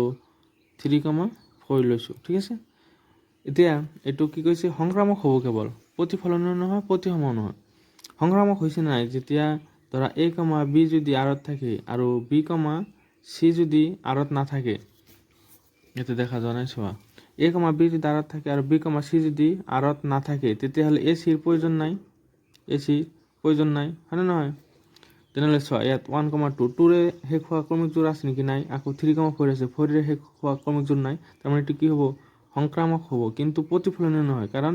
3,4 লৈছোঁ, ঠিক আছে। এতিয়া এইটো কি কৈছে, সংক্ৰামক হ'ব কেৱল, প্ৰতিফলনীয় নহয়, প্ৰতিসম নহয়। সংক্ৰামক হৈছে নাই, যেতিয়া ধৰা এ কমা বি যদি আৰত থাকে আৰু বি কমা চি যদি আৰত নাথাকে। ইয়াতে দেখা যোৱা নাই, চোৱা এ কমা বি যদি আৰত থাকে আৰু বি কমা চি যদি আৰত নাথাকে, তেতিয়াহ'লে এ চিৰ প্ৰয়োজন নাই, এ চিৰ প্ৰয়োজন নাই, হয়নে নহয়। তেনেহ'লে চোৱা ইয়াত 1,2 2ৰে শেষ হোৱা ক্ৰমিক জোৰ আছে নেকি, নাই। আকৌ 3,4 আছে, 4ৰে শেষ হোৱা ক্ৰমিক জোৰ নাই। তাৰমানে এইটো কি হ'ব, সংক্ৰামক হ'ব কিন্তু প্ৰতিফলনীয় নহয়, কাৰণ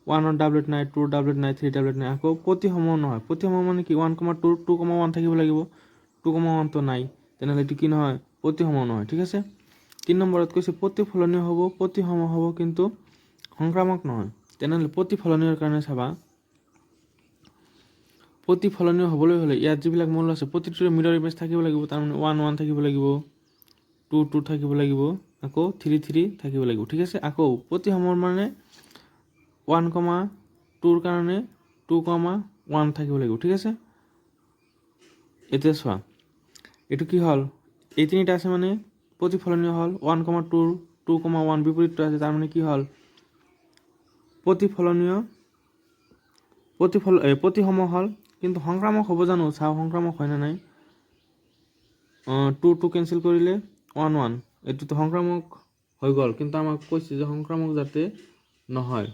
1ৰ ডাবলেট নাই, 2ৰ ডাবলেট নাই, 3ৰ ডাবলেট নাই। আকৌ প্ৰতিসম নহয়, প্ৰতিসম মানে কি 1,2 2,1 থাকিব লাগিব, 2,1 তো নাই, তেনেহ'লে এইটো কি নহয়, প্ৰতিসম নহয়, ঠিক আছে। 3 নম্বৰত কৈছে প্ৰতিফলনীয় হ'ব, প্ৰতিসম হ'ব কিন্তু সংক্ৰামক নহয়। তেনেহ'লে প্ৰতিফলনীয়ৰ কাৰণে চাবা, প্ৰতিফলনীয় হ'বলৈ হ'লে ইয়াত যিবিলাক মূল আছে প্ৰতিটোৰে মিৰৰ ইমেজ থাকিব লাগিব। তাৰমানে 1 1 থাকিব লাগিব, 2 2 থাকিব লাগিব, আকৌ 3 3 থাকিব লাগিব, ঠিক আছে। আকৌ প্ৰতিসমৰ মানে 1,2ৰ কাৰণে 2,1 থাকিব লাগিব, ঠিক আছে। এতিয়া চোৱা এইটো কি হ'ল, এই তিনিটা আছে মানে প্ৰতিফলনীয় হ'ল। 1,2 2,1 বিপৰীতটো আছে, তাৰমানে কি হ'ল, প্ৰতিফলনীয় প্ৰতিসম হ'ল কিন্তু সংক্ৰামক হ'ব জানো, চাওঁ সংক্ৰামক হয় নে নাই। 2 2 কেঞ্চেল কৰিলে 1 1, এইটোতো সংক্ৰামক হৈ গ'ল, কিন্তু আমাক কৈছে যে সংক্ৰামক যাতে নহয়।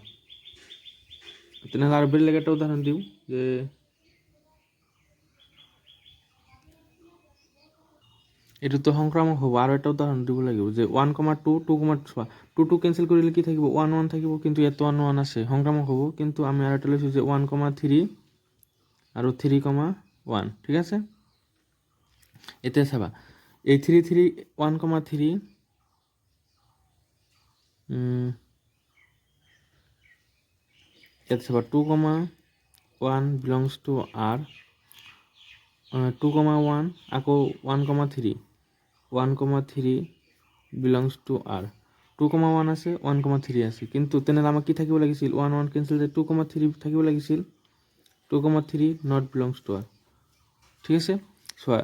তেনেহ'লে আৰু বেলেগ এটা উদাহৰণ দিওঁ, যে এইটোতো সংক্ৰামক হ'ব। আৰু এটা উদাহৰণ দিব লাগিব, যে 1,2 2, চোৱা 2 2 কেঞ্চেল কৰিলে কি থাকিব, 1 1 থাকিব, কিন্তু ইয়াত 1 1 আছে, সংক্ৰামক হ'ব। কিন্তু আমি আৰু এটা লৈছোঁ যে 1,3 আৰু 3,1, ঠিক আছে। এতিয়া চাবা এই 3 3 1,3 ইয়াত চাবা 2,1 বিলংছ টু R, 2,1 আকৌ 1,3 1,3 বিলংছ টু R, 2,1 আছে, 1,3 আছে। কিন্তু তেনেহ'লে আমাক কি থাকিব লাগিছিল, 1 1 কেঞ্চেল যে 2,3 থাকিব লাগিছিল, 2,3 নট বিলংছ টু R, ঠিক আছে। চোৱা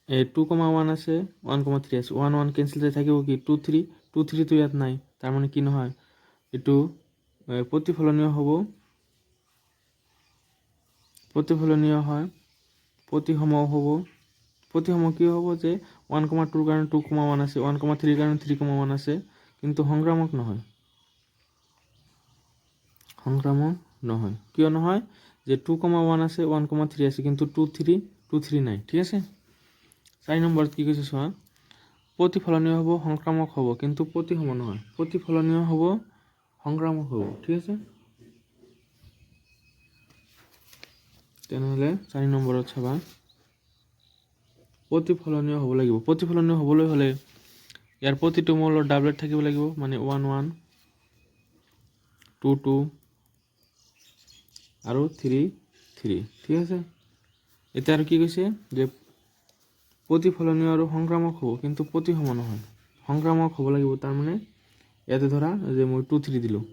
এই 2,1 আছে, 1,3 আছে, 1 1 কেঞ্চেল যে থাকিব কি 2 3, 2 3 তো ইয়াত নাই, তাৰমানে কি নহয়, এইটো প্ৰতিফলনীয় হ'ব, প্ৰতিফলনীয় হয়, প্ৰতিসম হ'ব। প্ৰতিসম কি হ'ব, যে 1,2ৰ কাৰণে 2,1 আছে, 1,3ৰ কাৰণে 3,1 আছে, কিন্তু সংক্ৰামক নহয়, সংক্ৰামক নহয়। কিয় নহয়, যে 2,1 আছে, 1,3 আছে, কিন্তু 2 3 নাই, ঠিক আছে। 4 নম্বৰত কি কৈছে চোৱা, প্ৰতিফলনীয় হ'ব, সংক্ৰামক হ'ব কিন্তু প্ৰতিসম নহয়, প্ৰতিফলনীয় হ'ব, সংক্ৰামক হ'ব, ঠিক আছে। তেনেহ'লে 4 নম্বৰত চাবা, প্ৰতিফলনীয় হ'ব লাগিব। প্ৰতিফলনীয় হ'বলৈ হ'লে ইয়াৰ প্ৰতিটো মৌলৰ ডাবলেট থাকিব লাগিব, মানে 1 1 2 2 আৰু 3 3, ঠিক আছে। এতিয়া আৰু কি কৈছে, যে প্ৰতিফলনীয় আৰু সংক্ৰামক হ'ব কিন্তু প্ৰতিসম নহয়, সংক্ৰামক হ'ব লাগিব। তাৰমানে ইয়াতে ধৰা যে মই 2 3 দিলোঁ,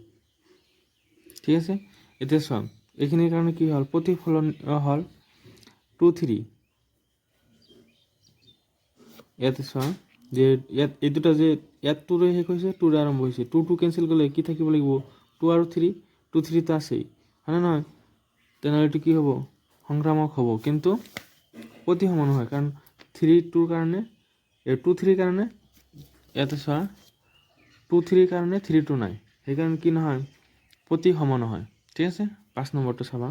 ঠিক আছে। এতিয়া চোৱা এইখিনিৰ কাৰণে কি হ'ল, প্ৰতিফলনীয় হ'ল 2 3, ইয়াতে চোৱা যে ইয়াত এই দুটা যে ইয়াত টুৰে শেষ হৈছে টুৰে আৰম্ভ হৈছে টু কেঞ্চেল কৰিলে কি থাকিব লাগিব 2 আৰু 3 2 3 তো আছেই হয়নে নহয় তেনেহ'লে এইটো কি হ'ব সংক্ৰামক হ'ব কিন্তু প্ৰতিসম নহয় কাৰণ 3 2 কাৰণে 2 3 কাৰণে ইয়াতে চোৱা 2 3 কাৰণে 3 2 নাই সেইকাৰণে কি নহয় প্ৰতিসম নহয় ঠিক আছে 5 নম্বৰটো চাবা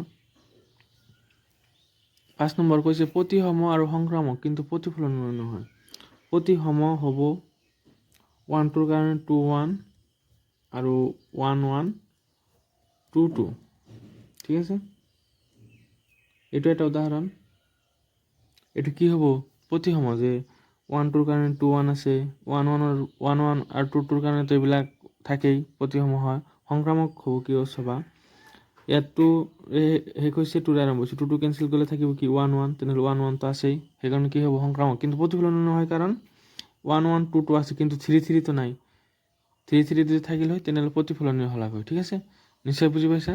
5 নম্বৰ কৈছে প্ৰতিসম আৰু সংক্ৰামক কিন্তু প্ৰতিফলন নহয় প্ৰতিসম হ'ব 1 2 কাৰণে 2 1 আৰু 1 1 2 2 ঠিক আছে এইটো এটা উদাহৰণ এইটো কি হ'ব প্ৰতিসম যে 1 2 কাৰণে 2 1 আছে 1 1 আৰু 2 2 কাৰণে তো এইবিলাক থাকেই প্ৰতিসম হয় সংক্ৰামক হ'ব কি চাবা ইয়াতটো শেষ হৈছে 2 আৰম্ভ হৈছে 2 কেঞ্চেল কৰিলে থাকিব কি 1 1 তেনেহ'লে 1 1 তো আছেই সেইকাৰণে কি হ'ব সংক্ৰামক কিন্তু প্ৰতিফলন নহয় কাৰণ 1 1 2 2 আছে কিন্তু 3 3 তো নাই 3 3 যদি থাকিল হয় তেনেহ'লে প্ৰতিফলনীয় হলাক হয় ঠিক আছে নিশ্চয় বুজি পাইছা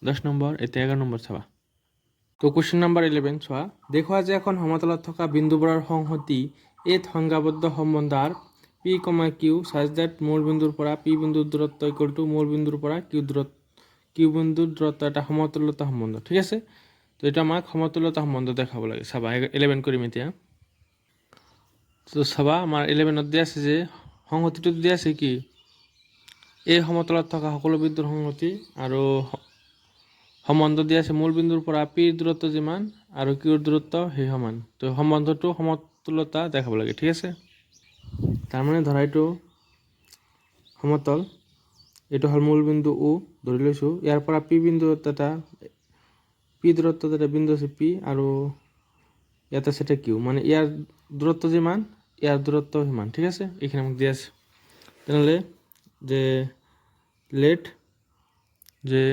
10 নম্বৰ এতিয়া 11 নম্বৰ চাবা তো কুৱেশ্যন নম্বৰ 11 চোৱা দেখুওৱা যে এখন সমতলত থকা বিন্দুবোৰৰ সংহতি এই সংজ্ঞাবদ্ধ সম্বন্ধৰ P comma Q such that মূল বিন্দুৰ পৰা পি বিন্দুৰ দূৰত্ব ইকুৱেল টু মূল বিন্দুৰ পৰা কিউ বিন্দুৰ দূৰত্ব এটা সমতুল্যতা সম্বন্ধ ঠিক আছে তো এটা আমাক সমতুল্যতা সম্বন্ধ দেখাব লাগে চাবা 11 কৰিম এতিয়া তো চাবা আমাৰ 11ত দিয়া আছে যে সংহতিটো দিয়া আছে কি এই সমতলত থকা সকলো বিন্দুৰ সংহতি আৰু সম্বন্ধ দিয়া আছে মূল বিন্দুৰ পৰা পিৰ দূৰত্ব যিমান আৰু কিউৰ দূৰত্ব সেই সমান তো সম্বন্ধটো সমতুল্যতা দেখাব লাগে ঠিক আছে তাৰমানে ধৰা এইটো সমতল এইটো হ'ল মূল বিন্দু ও ধৰি লৈছোঁ ইয়াৰ পৰা পি বিন্দু এটা পি দূৰত্ব এটা বিন্দু আছে পি আৰু ইয়াত আছে এটা কিউ মানে ইয়াৰ দূৰত্ব যিমান ইয়াৰ দূৰত্ব সিমান ঠিক আছে এইখিনি আমাক দিয়া আছে তেনেহ'লে যে লেট যে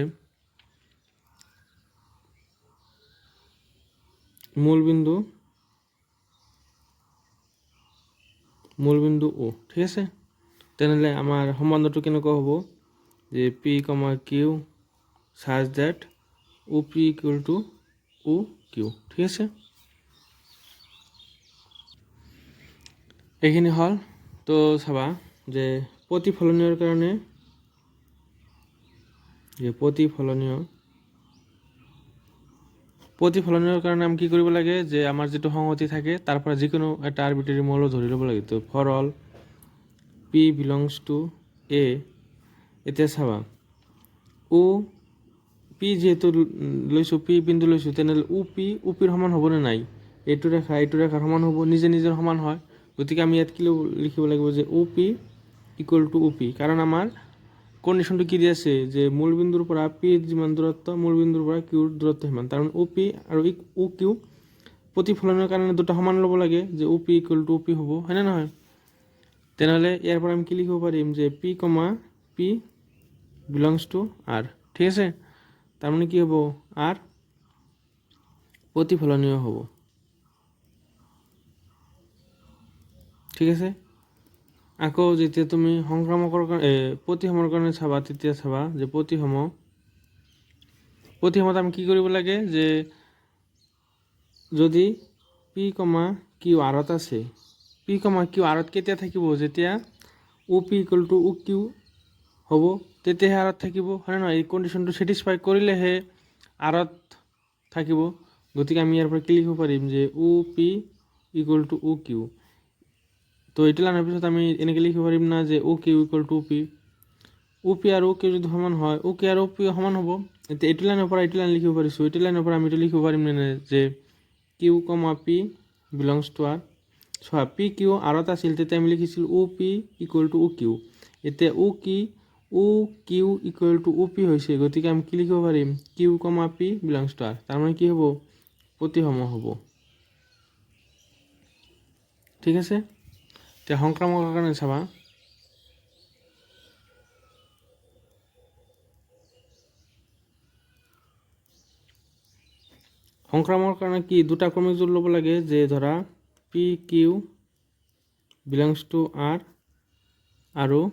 মূল বিন্দু ও ঠিক আছে তেনেহ'লে আমাৰ সম্বন্ধটো কেনেকুৱা হ'ব যে P comma Q such that O P equal to O Q ঠিক আছে এইখিনি হ'ল তো চাবা যে প্ৰতিফলনীয়ৰ কাৰণে প্ৰতিফলনীয়ৰ কাৰণে আমি কি কৰিব লাগে যে আমাৰ যিটো সংহতি থাকে তাৰ পৰা যিকোনো এটা আৰবিটাৰী মৌল ধৰি ল'ব লাগে তো for all P belongs to A এতিয়া চাবা ও পি যিহেতু লৈছোঁ পি বিন্দু লৈছোঁ তেনেহ'লে ও পিৰ সমান হ'বনে নাই এইটো ৰেখাৰ সমান হ'ব নিজে নিজৰ সমান হয় গতিকে আমি ইয়াত কি লিখিব লাগিব যে O P equal to O P কাৰণ আমাৰ কণ্ডিশ্যনটো কি দি আছে যে মূল বিন্দুৰ পৰা পিৰ যিমান দূৰত্ব মূল বিন্দুৰ পৰা কিউৰ দূৰত্ব সিমান তাৰমানে ও পি আৰু ও কিউ প্ৰতিফলনৰ কাৰণে দুটা সমান ল'ব লাগে যে O P equal to O P হ'ব হয়নে নহয় তেনেহ'লে ইয়াৰ পৰা আমি কি লিখিব পাৰিম যে P comma P belongs to R ঠিক আছে তাৰমানে কি হ'ব আৰ প্ৰতিফলনীয় হ'ব ঠিক আছে আকৌ যেতিয়া তুমি সংক্ৰামকৰ কাৰণে প্ৰতিসমৰ কাৰণে চাবা তেতিয়া চাবা যে প্ৰতিসমত আমি কি কৰিব লাগে যে যদি পি কমা কিউ আৰত আছে পি কমা কিউ আৰত কেতিয়া থাকিব যেতিয়া O P equal to O Q হ'ব তেতিয়াহে আৰত থাকিব হয় নহয় এই কণ্ডিশ্যনটো ছেটিছফাই কৰিলেহে আৰত থাকিব গতিকে আমি ইয়াৰ পৰা কি লিখিব পাৰিম যে O P equal to O Q তো এইটো লাইনৰ পিছত আমি এনেকৈ লিখিব পাৰিম না যে O Q equal to O P আৰু ও কিউ যদি সমান হয় ও কে আৰু ও পি সমান হ'ব এতিয়া এইটো লাইনৰ পৰা এইটো লাইন লিখিব পাৰিছোঁ এইটো লাইনৰ পৰা আমি এইটো লিখিব পাৰিম নে যে Q comma P belongs to R চোৱা পি কিউ আৰত আছিল তেতিয়া আমি লিখিছিলোঁ O P equal to O Q এতিয়া O Q equal to O P হৈছে গতিকে আমি কি লিখিব পাৰিম Q comma P belongs to R তাৰমানে কি হ'ব প্ৰতিসম হ'ব ঠিক আছে এতিয়া সংক্ৰামকৰ কাৰণে চাবা সংক্ৰামকৰ কাৰণে কি দুটা ক্ৰমিক জোৰ ল'ব লাগে যে ধৰা P Q belongs to R আৰু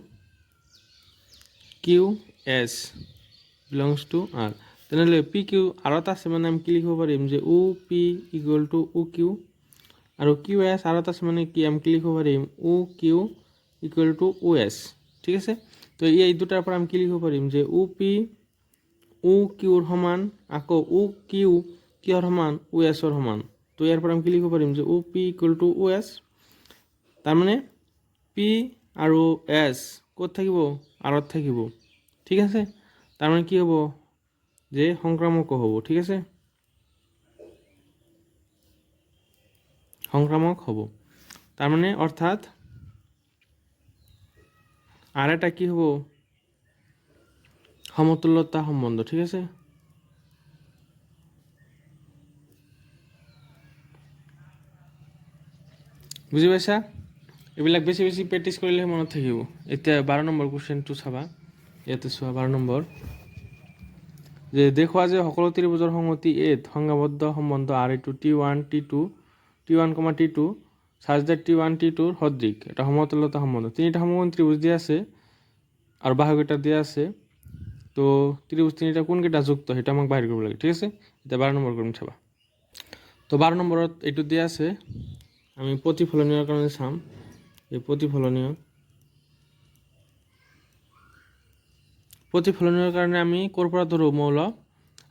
Q S belongs to R তেনেহ'লে পি কিউ আৰত আছে মানে আমি কি লিখিব পাৰিম যে O P equal to O Q আৰু কিউ এছ আৰত আছে মানে কি আমি কি লিখিব পাৰিম O Q equal to O S ঠিক আছে তো এই দুটাৰ পৰা আমি কি লিখিব পাৰিম যে ও পি ও কিউৰ সমান আকৌ ও কিউ কিহৰ সমান ও এছৰ সমান তো ইয়াৰ পৰা আমি কি লিখিব পাৰিম যে O P equal to O S তাৰমানে পি আৰু এছ ক'ত থাকিব আৰত থাকিব ঠিক আছে তাৰমানে কি হ'ব যে সংক্ৰামক হ'ব ঠিক আছে সংক্ৰামক হ'ব তাৰমানে অৰ্থাৎ আর এটা কি হ'ব সমতুল্যতা সম্বন্ধ ঠিক আছে বুজি পাইছা এইবিলাক বেছি বেছি প্ৰেক্টিছ কৰিলেহে মনত থাকিব এতিয়া 12 নম্বৰ কুৱেশ্যনটো চাবা ইয়াতে চোৱা 12 নম্বৰ যে দেখুৱা যে সকলো ত্ৰিভুজৰ সংহতি এত সংজ্ঞাবদ্ধ সম্বন্ধ আর এইটো T1 T2 T1, T2 such that T1 T2 সদৃশ এটা সমতুল্যতা সম্বন্ধ তিনিটা সমকোণী ত্রিভুজ দিয়া আছে আর বাহুকেইটা দিয়া আছে তো ত্রিভুজ তিনিটা কোনকেইটা যুক্ত সেটা আমাক বাহিৰ কৰিব লাগে ঠিক আছে এটা 12 নম্বৰ কৰিম চাবা তো 12 নম্বৰত এইটো দিয়া আছে আমি প্ৰতিফলনীয়ৰ কাৰণে চাম এই প্ৰতিফলনীয়ৰ কাৰণে আমি ক'ৰ পৰা ধৰো মৌল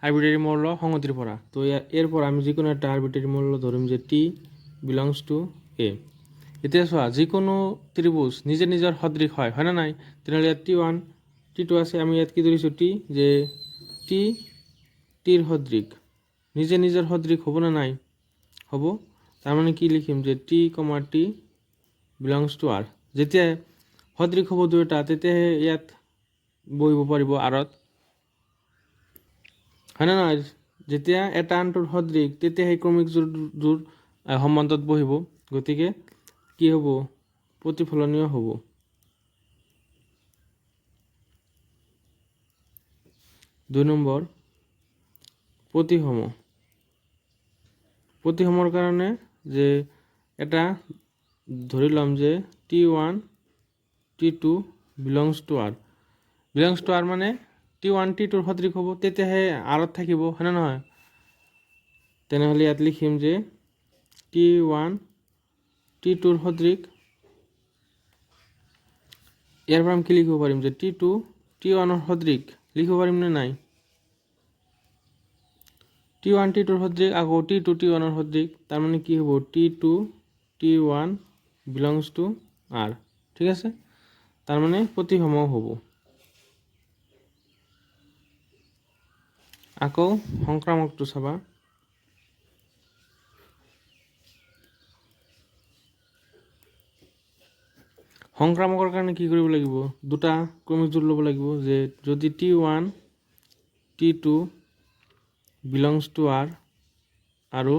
আৰবিটাৰী মৌল সংগতিৰ পৰা তো এৰ পৰা আমি যিকোনো একটা আৰবিটাৰী মৌল ধৰিম যে টি বিলংস টু এ এতিয়া চোৱা যিকোনো ত্ৰিভুজ নিজে নিজৰ সদৃশ হয় না নাই তেনেহ'লে ইয়াত T1 T2 আছে আমি ইয়াত কি ধৰিছো টি যে টি টিৰ সদৃশ নিজে নিজৰ সদৃশ হ'ব না নাই হ'ব তাৰ মানে কি লিখিম যে T T belongs to R যেতিয়া সদৃশ হ'ব দুয়োটা তেতিয়াহে ইয়াত বহিব পাৰিব আৰত হয় না নহয় যেতিয়া এটা আনটোৰ সদৃশ তেতিয়া সেই ক্ৰমিক যোৰ সম্বন্ধত বহিব গতিকে কি হ'ব প্ৰতিফলনীয় হ'ব 2 নম্বৰ প্ৰতিসমৰ কাৰণে যে এটা ধৰি লম যে T1 T2 belongs to R মানে T1 T2 সদৃশ হ'ব তেতিয়াহে আৰত থাকিব হয় না নহয় তেনেহ'লে ইয়াত লিখিম যে T1 T2 সদৃশ ইয়াৰ পৰা আমি কি লিখিব পাৰিম যে T2 T1 সদৃশ লিখিব পাৰিম নে নাই T1 T2 সদৃশ আকৌ T2 T1 সদৃশ তাৰ মানে কি হ'ব T2 T1 belongs to R ঠিক আছে তাৰ মানে প্ৰতিসম হ'ব আকৌ সংক্ৰামকটো চাবা সংক্ৰামকৰ কাৰণে কি কৰিব লাগিব দুটা ক্ৰমিক যোৰ ল'ব লাগিব যে যদি T1 T2 belongs to R আৰু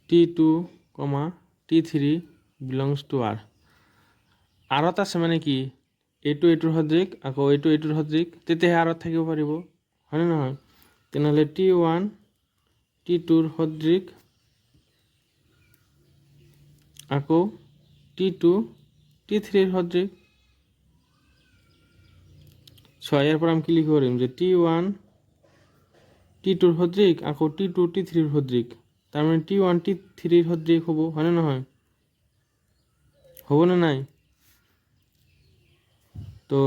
T2, T3 belongs to R আৰত আছে মানে কি এইটোৰ সদৃশ আকৌ এইটোৰ সদৃশ তেতিয়াহে আৰত থাকিব পাৰিব হয় না নহয় তেনেহ'লে T1 T2 সদৃশ আকৌ T2 T3 সদৃশ ইয়াৰ পৰা আমি কি লিখিব পাৰিম যে T1 T2 সদৃশ আকৌ T2 T3 সদৃশ তাৰ মানে T1 T3 সদৃশ হ'ব হয় না নহয় হ'ব না নাই তো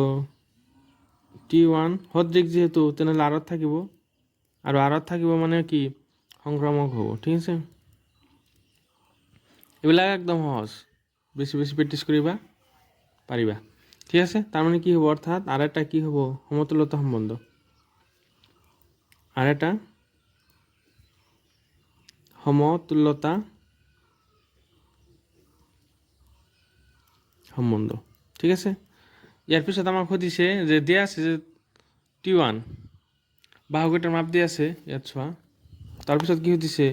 T1 সদৃশ যেহেতু তেনেহ'লে আৰত থাকিব আৰু আৰত থাকিব মানে কি সংক্ৰামক হ'ব ঠিক আছে এইবিলাক একদম সহজ বেছি বেছি প্ৰেক্টিছ কৰিবা পাৰিবা ঠিক আছে তাৰ মানে কি হ'ব অৰ্থাৎ আৰ এটা কি হ'ব সমতুল্যতা সম্বন্ধ আৰ এটা সমতুল্যতা সম্বন্ধ ঠিক আছে ইয়াৰ পিছত আমাক সুধিছে যে দিয়া আছে যে T1 বাহুকেইটাৰ মাপ দিয়া আছে ইয়াত চোৱা তাৰপিছত কি সুধিছে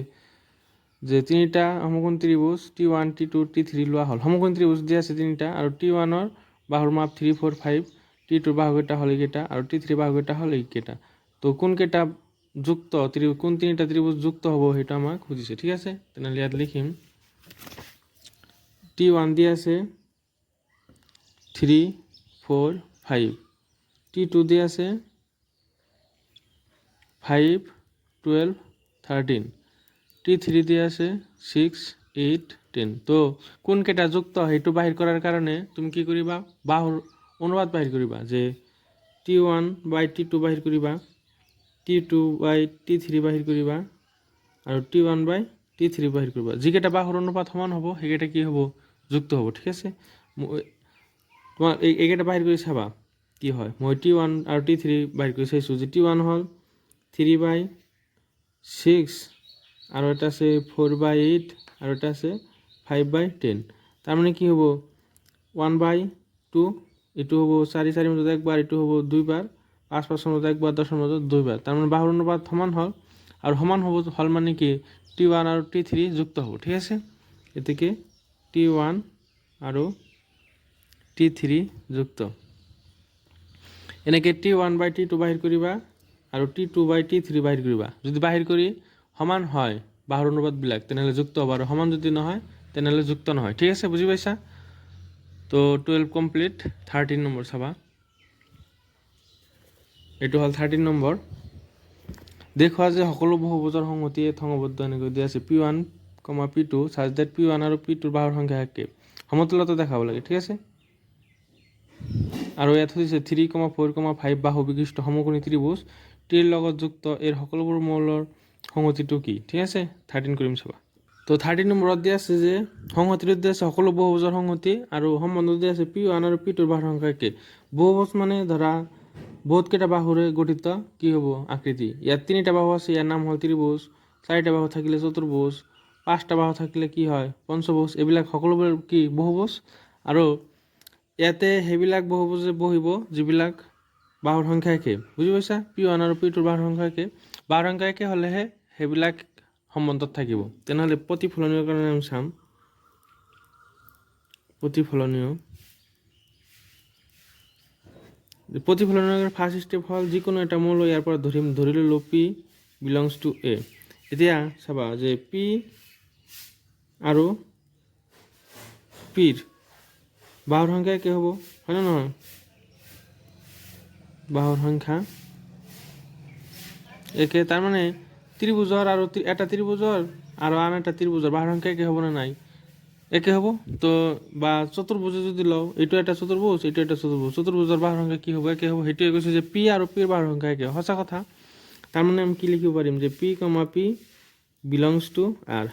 যে তিনিটা সমকোণ ত্ৰিভুজ T1 T2 T3 লোৱা হ'ল সমকোণ ত্ৰিভুজ দিয়া আছে তিনিটা আৰু T1ৰ বাহুৰ মাপ 3 4 5 T2ৰ বাহুকেইটা হ'ল এইকেইটা আৰু T3 বাহুকেইটা হ'ল এইকেইটা তো কোনকেইটা যুক্ত কোন তিনিটা ত্রিভুজ যুক্ত হ'ব সেটা আমাক খুঁজিছে ঠিক আছে তেনেহ'লে ইয়াত লিখিম T1 দিয়া আছে 3 4 5 T2 দিয়া আছে 5 12 13 T3 দিয়ে আছে 6 8 10 তো কোনকেইটা যুক্ত সেইটো বাহিৰ কৰাৰ কাৰণে তুমি কি কৰিবা বাহুৰ অনুপাত বাহিৰ কৰিবা যে T1 বাই T2 বাহিৰ কৰিবা T2 বাই T3 বাহিৰ কৰিবা আৰু T1 বাই T3 বাহিৰ কৰিবা যিকেইটা বাহুৰ অনুপাত সমান হ'ব সেইকেইটা কি হ'ব যুক্ত হ'ব ঠিক আছে তোমাৰ এইকেইটা বাহিৰ কৰি চাবা কি হয় মই T1 আৰু T3 বাহিৰ কৰি চাইছোঁ যে T1 হ'ল 3 বাই 6 আৰু এটা আছে 4 বাই 8 আৰু এটা আছে 5 বাই 10 তাৰ মানে কি হ'ব 1 বাই 2 এইটো হ'ব 4 4 মাজত একবাৰ এইটো হ'ব দুইবাৰ 5 5 মাজত একবাৰ 10 মাজত দুইবাৰ তাৰ মানে বাহুৰ অনুপাত সমান হ'ল আৰু সমান হ'ল মানে কি T1 আৰু T3 যুক্ত হ'ব ঠিক আছে এতিকে T1 আৰু T3 যুক্ত এনেকে T1 বাই T2 বাহিৰ কৰিবা আৰু T2 বাই T3 বাহিৰ কৰিবা যদি বাহিৰ কৰি সমান হয় বাহুৰ অনুপাতবিলাক তেনেহ'লে যুক্ত হ'ব আৰু সমান যদি নহয় তেনেহ'লে যুক্ত নহয় ঠিক আছে বুজি পাইছা তো 12 কমপ্লিট 13 নম্বৰ চাবা এইটো হ'ল 13 নম্বৰ দেখুৱা যে সকলো বহুভুজৰ সংহতি সংবদ্ধ এনেকৈ দিয়া আছে P1, P2 such that P1 আৰু P2 ৰ বাহুৰ সংখ্যা একে সমতুল্যতা দেখাব লাগে ঠিক আছে আৰু ইয়াত হৈছে 3, 4, 5 বাহু বিশিষ্ট সমকোণী ত্ৰিভুজ টিৰ লগত যুক্ত এৰ সকলোবোৰ মৌলৰ সংহতিটো কি ঠিক আছে 13 কৰিম চাবা তো 13 নম্বৰত দিয়া আছে যে সংহতিৰ দিয়া আছে সকলো বহুভুজৰ সংহতি আৰু সম্বন্ধ দিয়া আছে P1 আৰু P2 ৰ বাহুৰ সংখ্যা একে বহুভুজ মানে ধৰা বহুত কেইটা বাহুৰে গঠিত কি হ'ব আকৃতি ইয়াত তিনিটা বাহু আছে ইয়াৰ নাম হ'ল ত্ৰিভুজ চাৰিটা বাহু থাকিলে চতুৰ্ভুজ পাঁচটা বাহু থাকিলে কি হয় পঞ্চভুজ এইবিলাক সকলোবোৰ কি বহুভুজ আৰু ইয়াতে সেইবিলাক বহুভুজে বহিব যিবিলাক বাহুৰ সংখ্যা একে বুজি পাইছা P1 আৰু P2 ৰ বাহুৰ সংখ্যা একে বাহুৰ সংখ্যা একে হ'লেহে সেইবিলাক সম্বন্ধত থাকিব তেনেহ'লে প্ৰতিফলনীয়ৰ কাৰণে আমি চাম প্ৰতিফলনীয়ৰ ফাৰ্ষ্ট ষ্টেপ হ'ল যিকোনো এটা মৌল ইয়াৰ পৰা ধৰি ল'লো P belongs to A এতিয়া চাবা যে P আৰু P ৰ বাহুৰ সংখ্যা একে হ'ব হয় না নহয় বাহুৰ সংখ্যা একে তাৰ মানে ত্ৰিভুজৰ আৰু এটা ত্ৰিভুজৰ আৰু আন এটা ত্ৰিভুজৰ বাহুৰ সংখ্যা একে হ'ব না নাই একে হ'ব তো বা চতুৰ্ভুজে যদি লওঁ এইটো এটা চতুৰ্ভুজ এইটো এটা চতুৰ্ভুজ চতুৰ্ভুজৰ বাহুৰ সংখ্যা কি হ'ব একে হ'ব সেইটোৱে কৈছে যে P আৰু P ৰ বাহুৰ সংখ্যা একে সঁচা কথা তাৰ মানে আমি কি লিখিব পাৰিম যে P, P belongs to R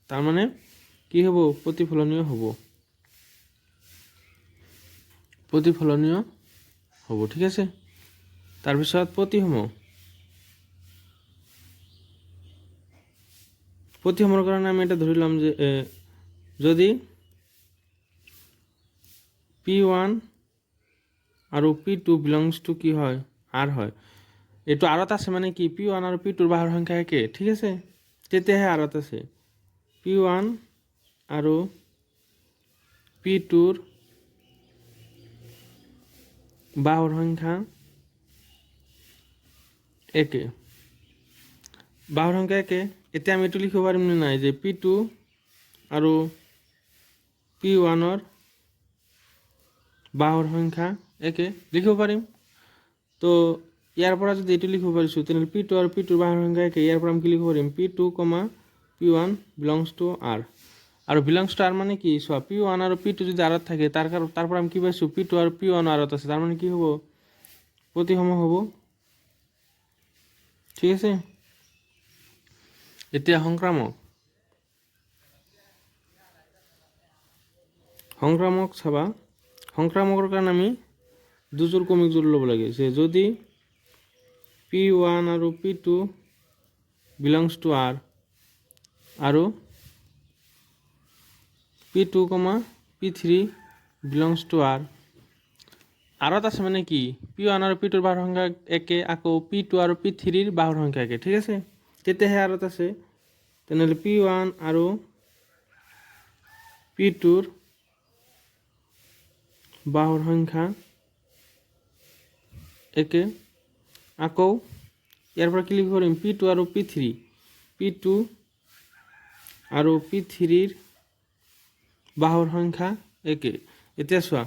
তাৰ মানে কি হ'ব প্ৰতিফলনীয় হ'ব ঠিক আছে তাৰপিছত প্ৰতিসমৰ কাৰণে আমি এটা ধৰি ল'ম যে যদি P1 আৰু P2 belongs to কি হয় R হয় এইটো আৰত আছে মানে কি P1 আৰু P2 ৰ বাহুৰ সংখ্যা একে ঠিক আছে তেতিয়াহে আৰত আছে P1 আৰু P2 ৰ বাহুৰ সংখ্যা একে বাহুৰ সংখ্যা একে এতিয়া আমি এইটো লিখিব পাৰিম নে নাই যে P2 আৰু P1 ৰ বাহুৰ সংখ্যা একে লিখিব পাৰিম তো ইয়াৰ পৰা যদি এইটো লিখিব পাৰিছোঁ তেনেহ'লে P2 আৰু P2 ৰ বাহুৰ সংখ্যা একে ইয়াৰ পৰা আমি কি লিখিব পাৰিম P2, P1 belongs to R আৰু belongs to R মানে কি চোৱা P1 আৰু P2 যদি আৰত থাকে তাৰ পৰা আমি কি পাইছোঁ P2 আৰু P1 আৰত আছে তাৰ মানে কি হ'ব প্ৰতিসম হ'ব ঠিক আছে এতিয়া সংক্ৰামক চাবা সংক্ৰামকৰ কাৰণে আমি দুযোৰ ক্ৰমিক যোৰ ল'ব লাগে যে যদি P1 আৰু P2 belongs to R আৰু P2, P3 belongs to R আৰত আছে মানে কি P1 আৰু P2 ৰ বাহুৰ সংখ্যা একে আকৌ P2 আৰু P3 ৰ বাহুৰ সংখ্যা একে ঠিক আছে তেতিয়াহে আৰত আছে তেনেহ'লে P1 আৰু P2 ৰ বাহুৰ সংখ্যা একে আকৌ ইয়াৰ পৰা কি লিখিব পাৰিম P2 আৰু P3 আৰু P3 ৰ বাহুৰ সংখ্যা একে এতিয়া চোৱা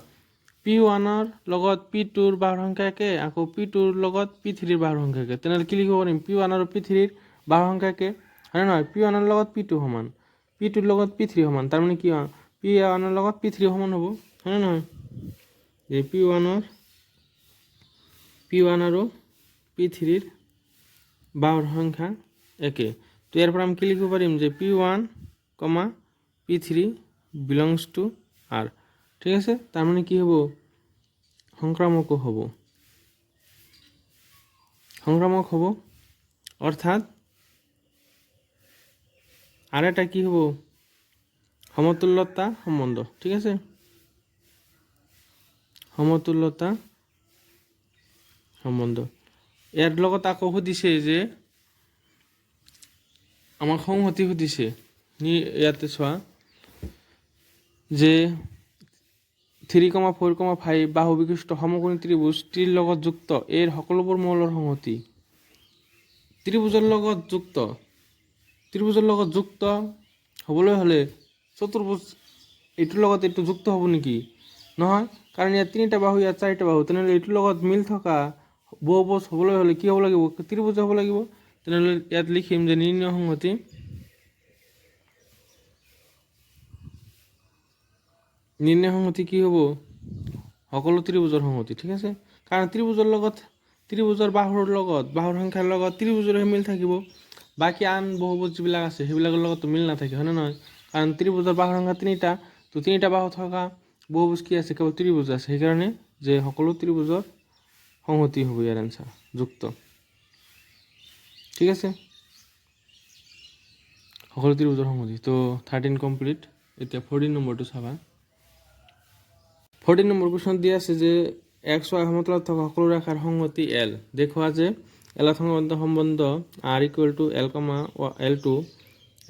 P1 ৰ লগত P2 ৰ বাহুৰ সংখ্যা একে আকৌ P2 ৰ লগত P3 ৰ বাহুৰ সংখ্যা একে তেনেহ'লে কি লিখিব পাৰিম P1 আৰু P3 ৰ বাহুৰ সংখ্যা একে হয়নে নহয়? P1ৰ লগত P2 সমান, P2ৰ লগত P3 সমান, তাৰমানে কি হয় P1ৰ লগত P3 সমান হ'ব, হয়নে নহয়? যে P1 আৰু P3ৰ বাহুৰ সংখ্যা একে। তো ইয়াৰ পৰা আমি কি লিখিব পাৰিম যে P1, P3 belongs two R, ঠিক আছে? তাৰমানে কি হ'ব? সংক্ৰামকো হ'ব, সংক্ৰামক হ'ব, অৰ্থাৎ আৰ এটা কি হব? সমতুল্যতা সম্বন্ধ, ঠিক আছে? সমতুল্যতা সম্বন্ধ। ইয়াৰ লগত আকৌ সুধিছে যে আমাক সংহতি সুধিছে, ইয়াতে চোৱা যে 3,4,5 বাহু বিশিষ্ট সমকোণী ত্ৰিভুজ টিৰ লগত যুক্ত এৰ সকলোবোৰ মৌলৰ সংহতি। ত্ৰিভুজৰ লগত যুক্ত হ'বলৈ হ'লে চতুৰ্ভুজ এইটোৰ লগত এইটো যুক্ত হ'ব নেকি? নহয়, কাৰণ ইয়াত 3টা বাহু, ইয়াত 4টা বাহু, তেনেহ'লে এইটোৰ লগত মিল থকা বহুভুজ হ'বলৈ হ'লে কি হ'ব লাগিব? ত্ৰিভুজ হ'ব লাগিব। তেনেহ'লে ইয়াত লিখিম যে নিৰ্ণয় সংহতি কি হ'ব? সকলো ত্ৰিভুজৰ সংহতি, ঠিক আছে? কাৰণ ত্ৰিভুজৰ বাহুৰ সংখ্যাৰ লগত ত্ৰিভুজৰহে মিল থাকিব, বাকী আন বহুভুজ যিবিলাক আছে সেইবিলাকৰ লগততো মিল নাথাকে, হয়নে নহয়? কাৰণ ত্ৰিভুজৰ বাহুৰ সংখ্যা 3টা, তো 3টা বাহু থকা বহুভুজ কি আছে? কেৱল ত্ৰিভুজ আছে, সেইকাৰণে যে সকলো ত্ৰিভুজৰ সংহতি হ'ব ইয়াৰ এনচাৰ, যুক্ত, ঠিক আছে? সকলো ত্ৰিভুজৰ সংহতি। তো 13 কমপ্লিট। এতিয়া 14 নম্বৰটো চাবা। 14 নম্বৰ কুৱেশ্যন দিয়া আছে যে XY সমতলত থকা সকলো ৰেখাৰ সংহতি L। দেখুওৱা যে L সম্বন্ধ R = L, L2,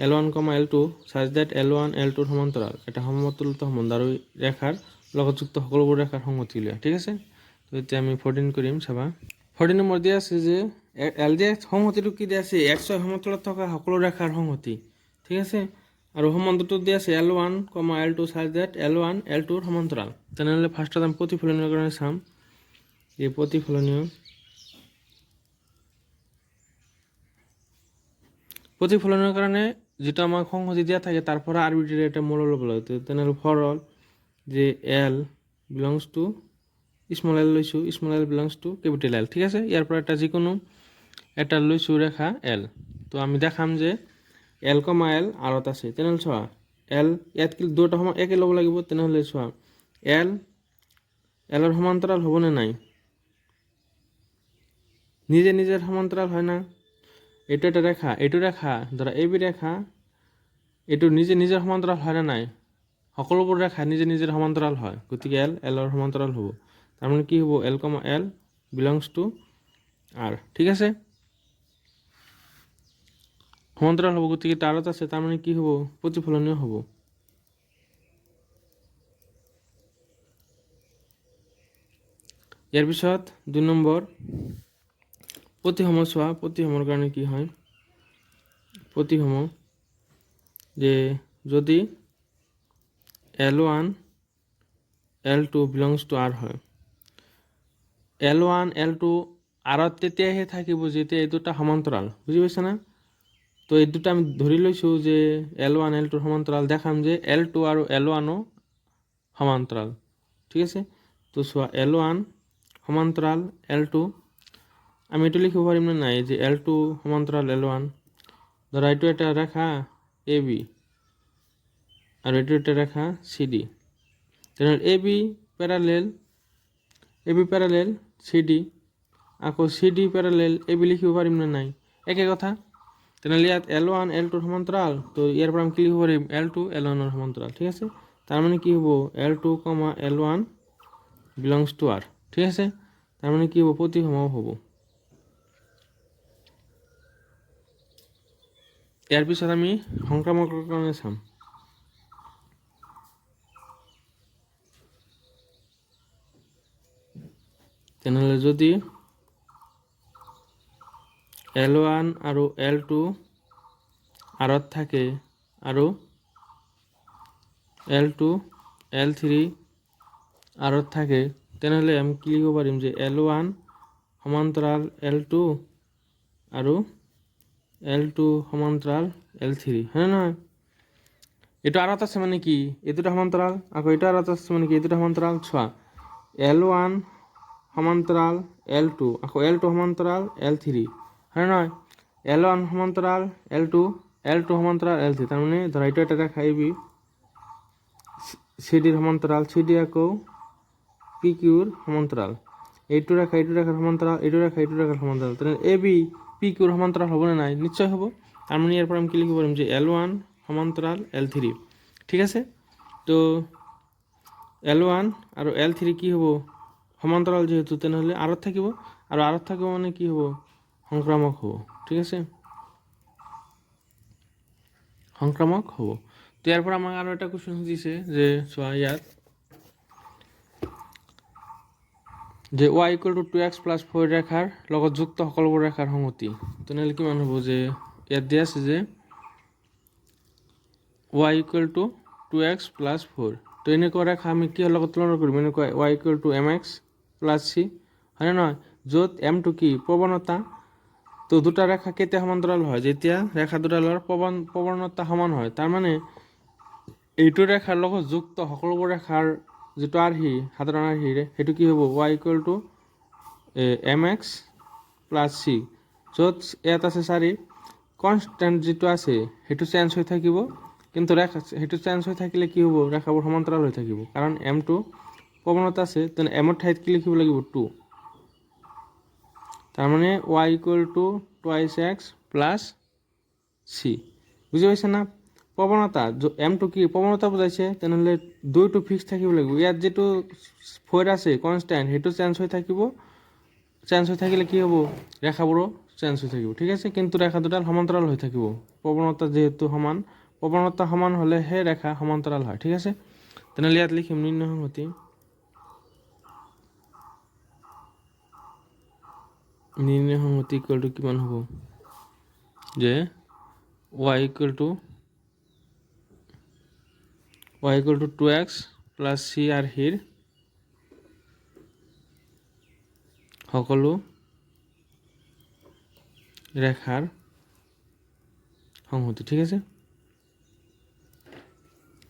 L1, L2 such that L1, L2 সমান্তৰাল এটা সমতুল্য সম্বন্ধ আৰু ৰেখাৰ লগত যুক্ত সকলোবোৰ ৰেখাৰ সংহতি উলিওৱা, ঠিক আছে? তো এতিয়া আমি 14 কৰিম, চাবা। 14 নম্বৰ দিয়া আছে যে L যে সংহতিটো কি দিয়া আছে? XY সমতলত থকা সকলো ৰেখাৰ সংহতি, ঠিক আছে? আৰু সম্বন্ধটো দিয়া আছে L1, L2 such that L1, L2 সমান্তৰাল। তেনেহ'লে ফাৰ্ষ্টত আমি প্ৰতিফলনীয়ৰ কাৰণে চাম। এই প্ৰতিফলনৰ কাৰণে যেটা আমাক সংহতি দিয়া থাকে তাৰ পৰা আৰবিট্ৰাৰি এটা মূল ল'ব লাগে। তেনেহ'লে ফৰ অল যে L belongs two small l লৈছোঁ, small l belongs two capital L, ঠিক আছে? ইয়াৰ পৰা এটা যিকোনো এটা লৈছোঁ ৰেখা L। তো আমি দেখাম যে L, L আৰত আছে। তেনেহ'লে চোৱা L ইয়াত দুটা সমান একে ল'ব লাগিব। তেনেহ'লে চোৱা L ৰ সমান্তৰাল হ'বনে নাই? নিজে সমান্তৰাল হয় না? এইটো এটা ৰেখা, এইটো ৰেখা ধৰা AB ৰেখা, এইটো নিজে সমান্তৰাল হয় না নাই? সকলোবোৰ ৰেখা নিজে সমান্তৰাল হয়, গতিকে L ৰ সমান্তৰাল হ'ব। তাৰমানে কি হ'ব? L, L belongs two R, ঠিক আছে? সমান্তৰাল হ'ব, গতিকে তাৰত আছে, তাৰমানে কি হ'ব? প্ৰতিফলনীয় হ'ব। ইয়াৰ পিছত 2 নম্বৰ প্ৰতিসম চোৱা। প্ৰতিসমৰ কাৰণে কি হয়? প্ৰতিসম যে যদি L1, L2 belongs two R হয়, L1, L2 আৰত তেতিয়াহে থাকিব যেতিয়া এই দুটা সমান্তৰাল, বুজি পাইছা না? তো এই দুটা আমি ধৰি লৈছোঁ যে L1, L2 সমান্তৰাল। দেখাম যে L2 আৰু L1 সমান্তৰাল, ঠিক আছে? তো চোৱা L1 সমান্তৰাল L2, আমি এইটো লিখিব পাৰিম নে নাই যে L2 সমান্তৰাল L1? ধৰা এইটো এটা ৰেখা AB আৰু এইটো এটা ৰেখা CD। তেনেহ'লে AB প্যাৰালেল CD, আকৌ CD প্যাৰালেল AB লিখিব পাৰিম নে নাই? একে কথা। তেনেহ'লে ইয়াত L1, L2 সমান্তৰাল, তো ইয়াৰ পৰা আমি কি লিখিব পাৰিম? L2, L1 সমান্তৰাল, ঠিক আছে? তাৰমানে কি হ'ব? L2, L1 belongs two R, ঠিক আছে? তাৰমানে কি হ'ব? প্ৰতিসম হ'ব। ইয়াৰ পিছত আমি সংক্ৰামকৰ কাৰণে চাম। তেনেহ'লে যদি L1 আৰু L2 আৰত থাকে আৰু L2, L3 আৰত থাকে, তেনেহ'লে আমি কি লিখিব পাৰিম যে L1 সমান্তৰাল L2 আৰু L2 সমান্তৰাল L3 হয় নহয়? এইটো আৰু এটা আছে মানে কি এই দুটা সমান্তৰাল, আকৌ এইটো আৰু এটা আছে মানে কি এই দুটা সমান্তৰাল। চোৱা L1 সমান্তৰাল L2, আকৌ L2 সমান্তৰাল L3 হয় নহয়? L1 সমান্তৰাল L2, L2 সমান্তৰাল L3, তাৰমানে ধৰা এইটো এটা ৰেখা AB CDৰ সমান্তৰাল, CD আকৌ PQৰ সমান্তৰাল, এইটো ৰেখাৰ সমান্তৰাল, এইটো ৰেখাৰ সমান্তৰাল, তেনেহ'লে AB PQৰ সমান্তৰাল হ'বনে নাই? নিশ্চয় হ'ব। তাৰমানে ইয়াৰ পৰা আমি কি লিখিব পাৰিম যে L1 সমান্তৰাল L3, ঠিক আছে? তো L1 আৰু L3 কি হ'ব? সমান্তৰাল যেহেতু, তেনেহ'লে আৰত থাকিব, আৰু আৰত থাকিব মানে কি হ'ব? সংক্ৰামক হ'ব, ঠিক আছে? সংক্ৰামক হ'ব। তো ইয়াৰ পৰা আমাক আৰু এটা কুৱেশ্যন সুধিছে যে চোৱা ইয়াত যে y = 2x + 4 ৰেখাৰ লগত যুক্ত সকলোবোৰ ৰেখাৰ সংহতি, তেনেহ'লে কিমান হ'ব? যে ইয়াত দিয়া আছে যে y = 2x + 4, তো এনেকুৱা ৰেখা আমি কিহৰ লগত তুলনা কৰিম? এনেকুৱা y = mx + c হয় নে নহয়? য'ত mটো কি? প্ৰৱণতা। তো দুটা ৰেখা কেতিয়া সমান্তৰাল হয়? যেতিয়া ৰেখা দুডালৰ প্ৰৱণতা সমান হয়। তাৰমানে এইটো ৰেখাৰ লগত যুক্ত সকলোবোৰ ৰেখাৰ যিটো আৰ্হি, সাধাৰণ আৰ্হি, সেইটো কি হ'ব? y = mx + c, য'ত ইয়াত আছে 4, কনষ্টেণ্ট যিটো আছে সেইটো চেঞ্জ হৈ থাকিব, কিন্তু ৰেখা সেইটো চেঞ্জ হৈ থাকিলে কি হ'ব? ৰেখাবোৰ সমান্তৰাল হৈ থাকিব, কাৰণ mটো প্ৰৱণতা আছে। তেনে mৰ ঠাইত কি লিখিব লাগিব? 2। তাৰমানে y = 2x + c, বুজি পাইছে না? প্ৰৱণতা mটো কি? প্ৰৱণতা বুজাইছে, তেনেহ'লে 2টো ফিক্স থাকিব লাগিব। ইয়াত যিটো 4 আছে কনষ্টেণ্ট, সেইটো চেঞ্জ হৈ থাকিব, চেঞ্জ হৈ থাকিলে কি হ'ব? ৰেখাবোৰো চেঞ্জ হৈ থাকিব, ঠিক আছে? কিন্তু ৰেখা দুডাল সমান্তৰাল হৈ থাকিব, প্ৰৱণতা যিহেতু সমান। প্ৰৱণতা সমান হ'লেহে ৰেখা সমান্তৰাল হয়, ঠিক আছে? তেনেহ'লে ইয়াত লিখিম নিম্ন সংহতি, কিমান হ'ব? যে y = 2x + c আৰ্হিৰ সকলো ৰেখাৰ সংহতি, ঠিক আছে?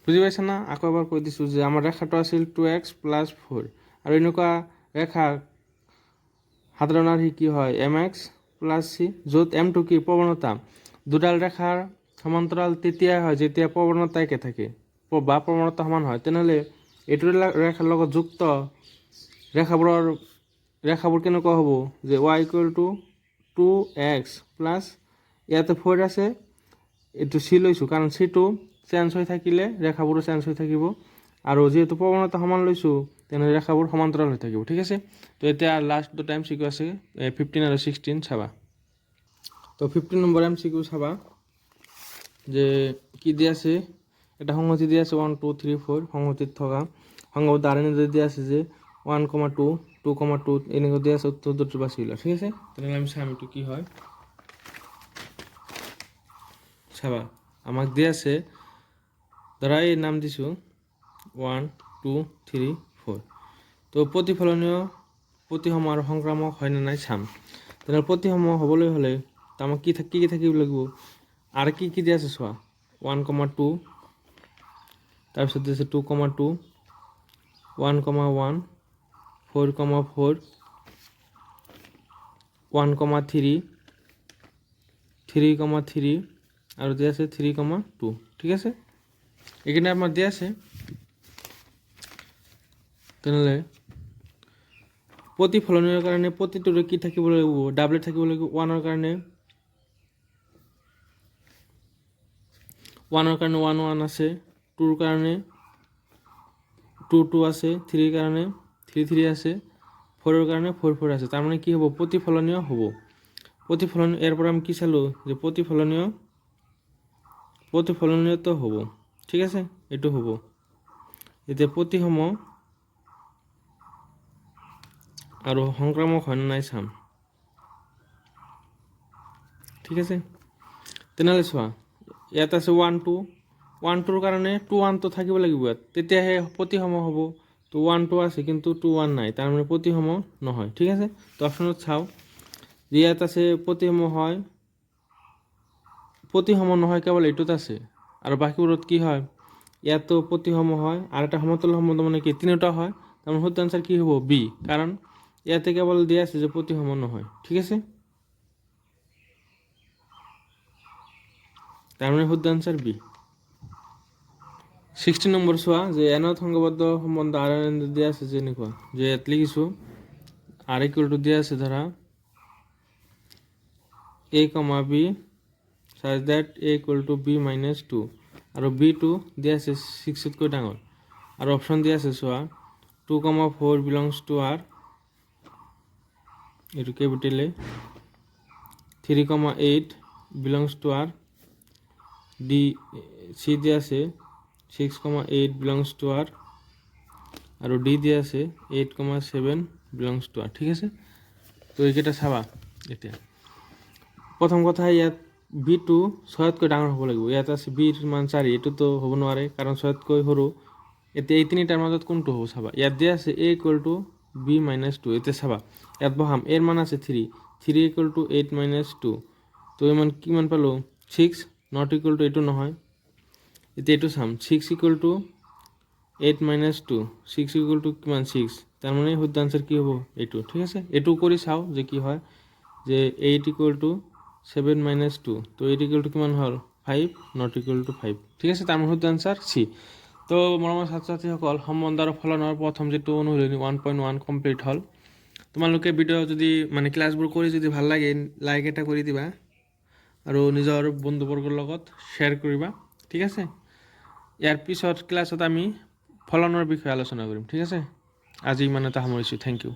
বুজি পাইছা না? আকৌ এবাৰ কৈ দিছোঁ যে আমাৰ ৰেখাটো আছিল 2x + 4, আৰু এনেকুৱা ৰেখা সাধাৰণ আৰ্হি কি হয়? mx + c, য'ত mটো কি? প্ৰৱণতা। দুডাল ৰেখাৰ সমান্তৰাল তেতিয়াই হয় যেতিয়া প্ৰৱণতা একে থাকে বা প্ৰৱণতা সমান হয়। তেনেহ'লে এইটো ৰেখাৰ লগত যুক্ত ৰেখাবোৰ কেনেকুৱা হ'ব? যে y = 2x + ইয়াতে 4 আছে, এইটো c লৈছোঁ, কাৰণ cটো চেঞ্জ হৈ থাকিলে ৰেখাবোৰো চেঞ্জ হৈ থাকিব, আৰু যিহেতু প্ৰৱণতা সমান লৈছোঁ, তেনেহ'লে ৰেখাবোৰ সমান্তৰাল হৈ থাকিব, ঠিক আছে? তো এতিয়া লাষ্ট দুটা MCQ আছে, 15 আৰু 16 চাবা। তো 15 নম্বৰ MCQ চাবা যে কি দিয়া আছে? এটা সংহতি দিয়া আছে 1 2 3 4, সংহতিত থকা সংজ্ঞাবদ্ধ আৰ দিয়া আছে যে 1,2 2,2 এনেকুৱা দিয়া আছে, উত্তৰটো বাছি লোৱা, ঠিক আছে? তেনেহ'লে আমি চাম এইটো কি হয়। চাবা আমাক দিয়া আছে, ধৰা এই নাম দিছোঁ 1 2 3 4, তো প্ৰতিফলনীয়, প্ৰতিসম আৰু সংক্ৰামক হয় নে নাই চাম। তেনেহ'লে প্ৰতিসম হ'বলৈ হ'লে আমাক কি থাকিব লাগিব? আৰু কি দিয়া আছে চোৱা, 1,2, তাৰপিছত দিছে 2,2, 1,1, 4,4, 1,3, 3,3, আৰু দিয়া আছে 3,2, ঠিক আছে? এইখিনি আমাৰ দিয়া আছে। তেনেহ'লে প্ৰতিফলনীয়ৰ কাৰণে প্ৰতিটোৰে কি থাকিব লাগিব? ডাবল থাকিব লাগিব। 1ৰ কাৰণে 1 1 আছে, 2ৰ কাৰণে 2 2 আছে, 3ৰ কাৰণে 3 3 আছে, 4ৰ কাৰণে 4 4 আছে। তাৰমানে কি হ'ব? প্ৰতিফলনীয় হ'ব। প্ৰতিফলনীয়, ইয়াৰ পৰা আমি কি চালোঁ? যে প্ৰতিফলনীয়টো হ'ব, ঠিক আছে? এইটো হ'ব। এতিয়া প্ৰতিসম আৰু সংক্ৰামক হয় নে নাই চাম, ঠিক আছে? তেনেহ'লে চোৱা ইয়াত আছে 1 2, 1 2ৰ কাৰণে 2 1টো থাকিব লাগিব ইয়াত, তেতিয়াহে প্ৰতিসম হ'ব। তো 1 2 আছে, কিন্তু 2 1 নাই, তাৰমানে প্ৰতিসম নহয়, ঠিক আছে? তো অপশ্যনত চাওঁ, ইয়াত আছে প্ৰতিসম হয় প্ৰতিসম নহয় কেৱল এইটোত আছে আৰু বাকীবোৰত কি হয় ইয়াতো প্ৰতিসম হয় আৰু এটা সমতল সম্বন্ধ মানে কি তিনিটা হয় তাৰমানে শুদ্ধ আনসাৰ কি হ'ব বি কাৰণ ইয়াতে কেৱল দিয়া আছে যে প্ৰতিসম নহয় ঠিক আছে তাৰমানে শুদ্ধ আনসাৰ বি 60 নম্বৰ চোৱা যে এনত সংঘবদ্ধ সম্বন্ধ আৰ এন দিয়া আছে যেনেকুৱা যে ইয়াত লিখিছো আৰ ইকুয়াল টু দিয়া আছে ধৰা a, b such that a equal to b minus 2 আৰু b2 দিয়া আছে 6 তকৈ ডাঙৰ আৰু অপচন দিয়া আছে চোৱা 2, 4 belongs to r এইটো capital A 3, 8 belongs to r d c দিয়া আছে 6, 8 belongs to r আৰু d দিয়া আছে 8, 7 belongs to r ঠিক আছে তো এইকেইটা চাবা এতিয়া প্ৰথম কথা ইয়াত b2 6তকৈ ডাঙৰ হ'ব লাগিব ইয়াত আছে b ৰ মান 4 এটো তো হ'ব নোৱাৰে কাৰণ 6তকৈ সৰু এতিয়া এই তিনিটাৰ মাজত কোনটো হ'ব চাবা ইয়াত দিয়া আছে a equal to b minus 2 এতিয়া চাবা ইয়াত বহাম এর মান আছে 3 equal to 8 minus 2 তো এই মান কি মান পালো 6 not equal to এইটো নহয় এতিয়া এইটো চাম 6 equal to 8 minus 2 6 equal to কিমান 6 তার মানে শুদ্ধ আনসার কি হ'ব এইটো ঠিক আছে এইটো কৰি চাও যে কি হয় যে 8 equal to 7 minus 2 তো 8 equal to কিমান হল 5 not equal to 5 ঠিক আছে তার মানে শুদ্ধ আনসার সি তো মৰমৰ ছাত্ৰ-ছাত্ৰীসকল সম্বন্ধ আৰু ফলনৰ প্ৰথম যেটো অনুশীলনী 1.1 কমপ্লিট হল তোমালোকে ভিডিও যদি মানে ক্লাছবোৰ কৰি যদি ভাল লাগে লাইক এটা কৰি দিবা আৰু নিজৰ বন্ধুবৰ্গৰ লগত শ্বেয়াৰ কৰিবা ঠিক আছে ইয়াৰ পিছত ক্লাছত আমি ফলনৰ বিষয়ে আলোচনা কৰিম ঠিক আছে আজি ইমানতে সামৰিছোঁ থ্যাংক ইউ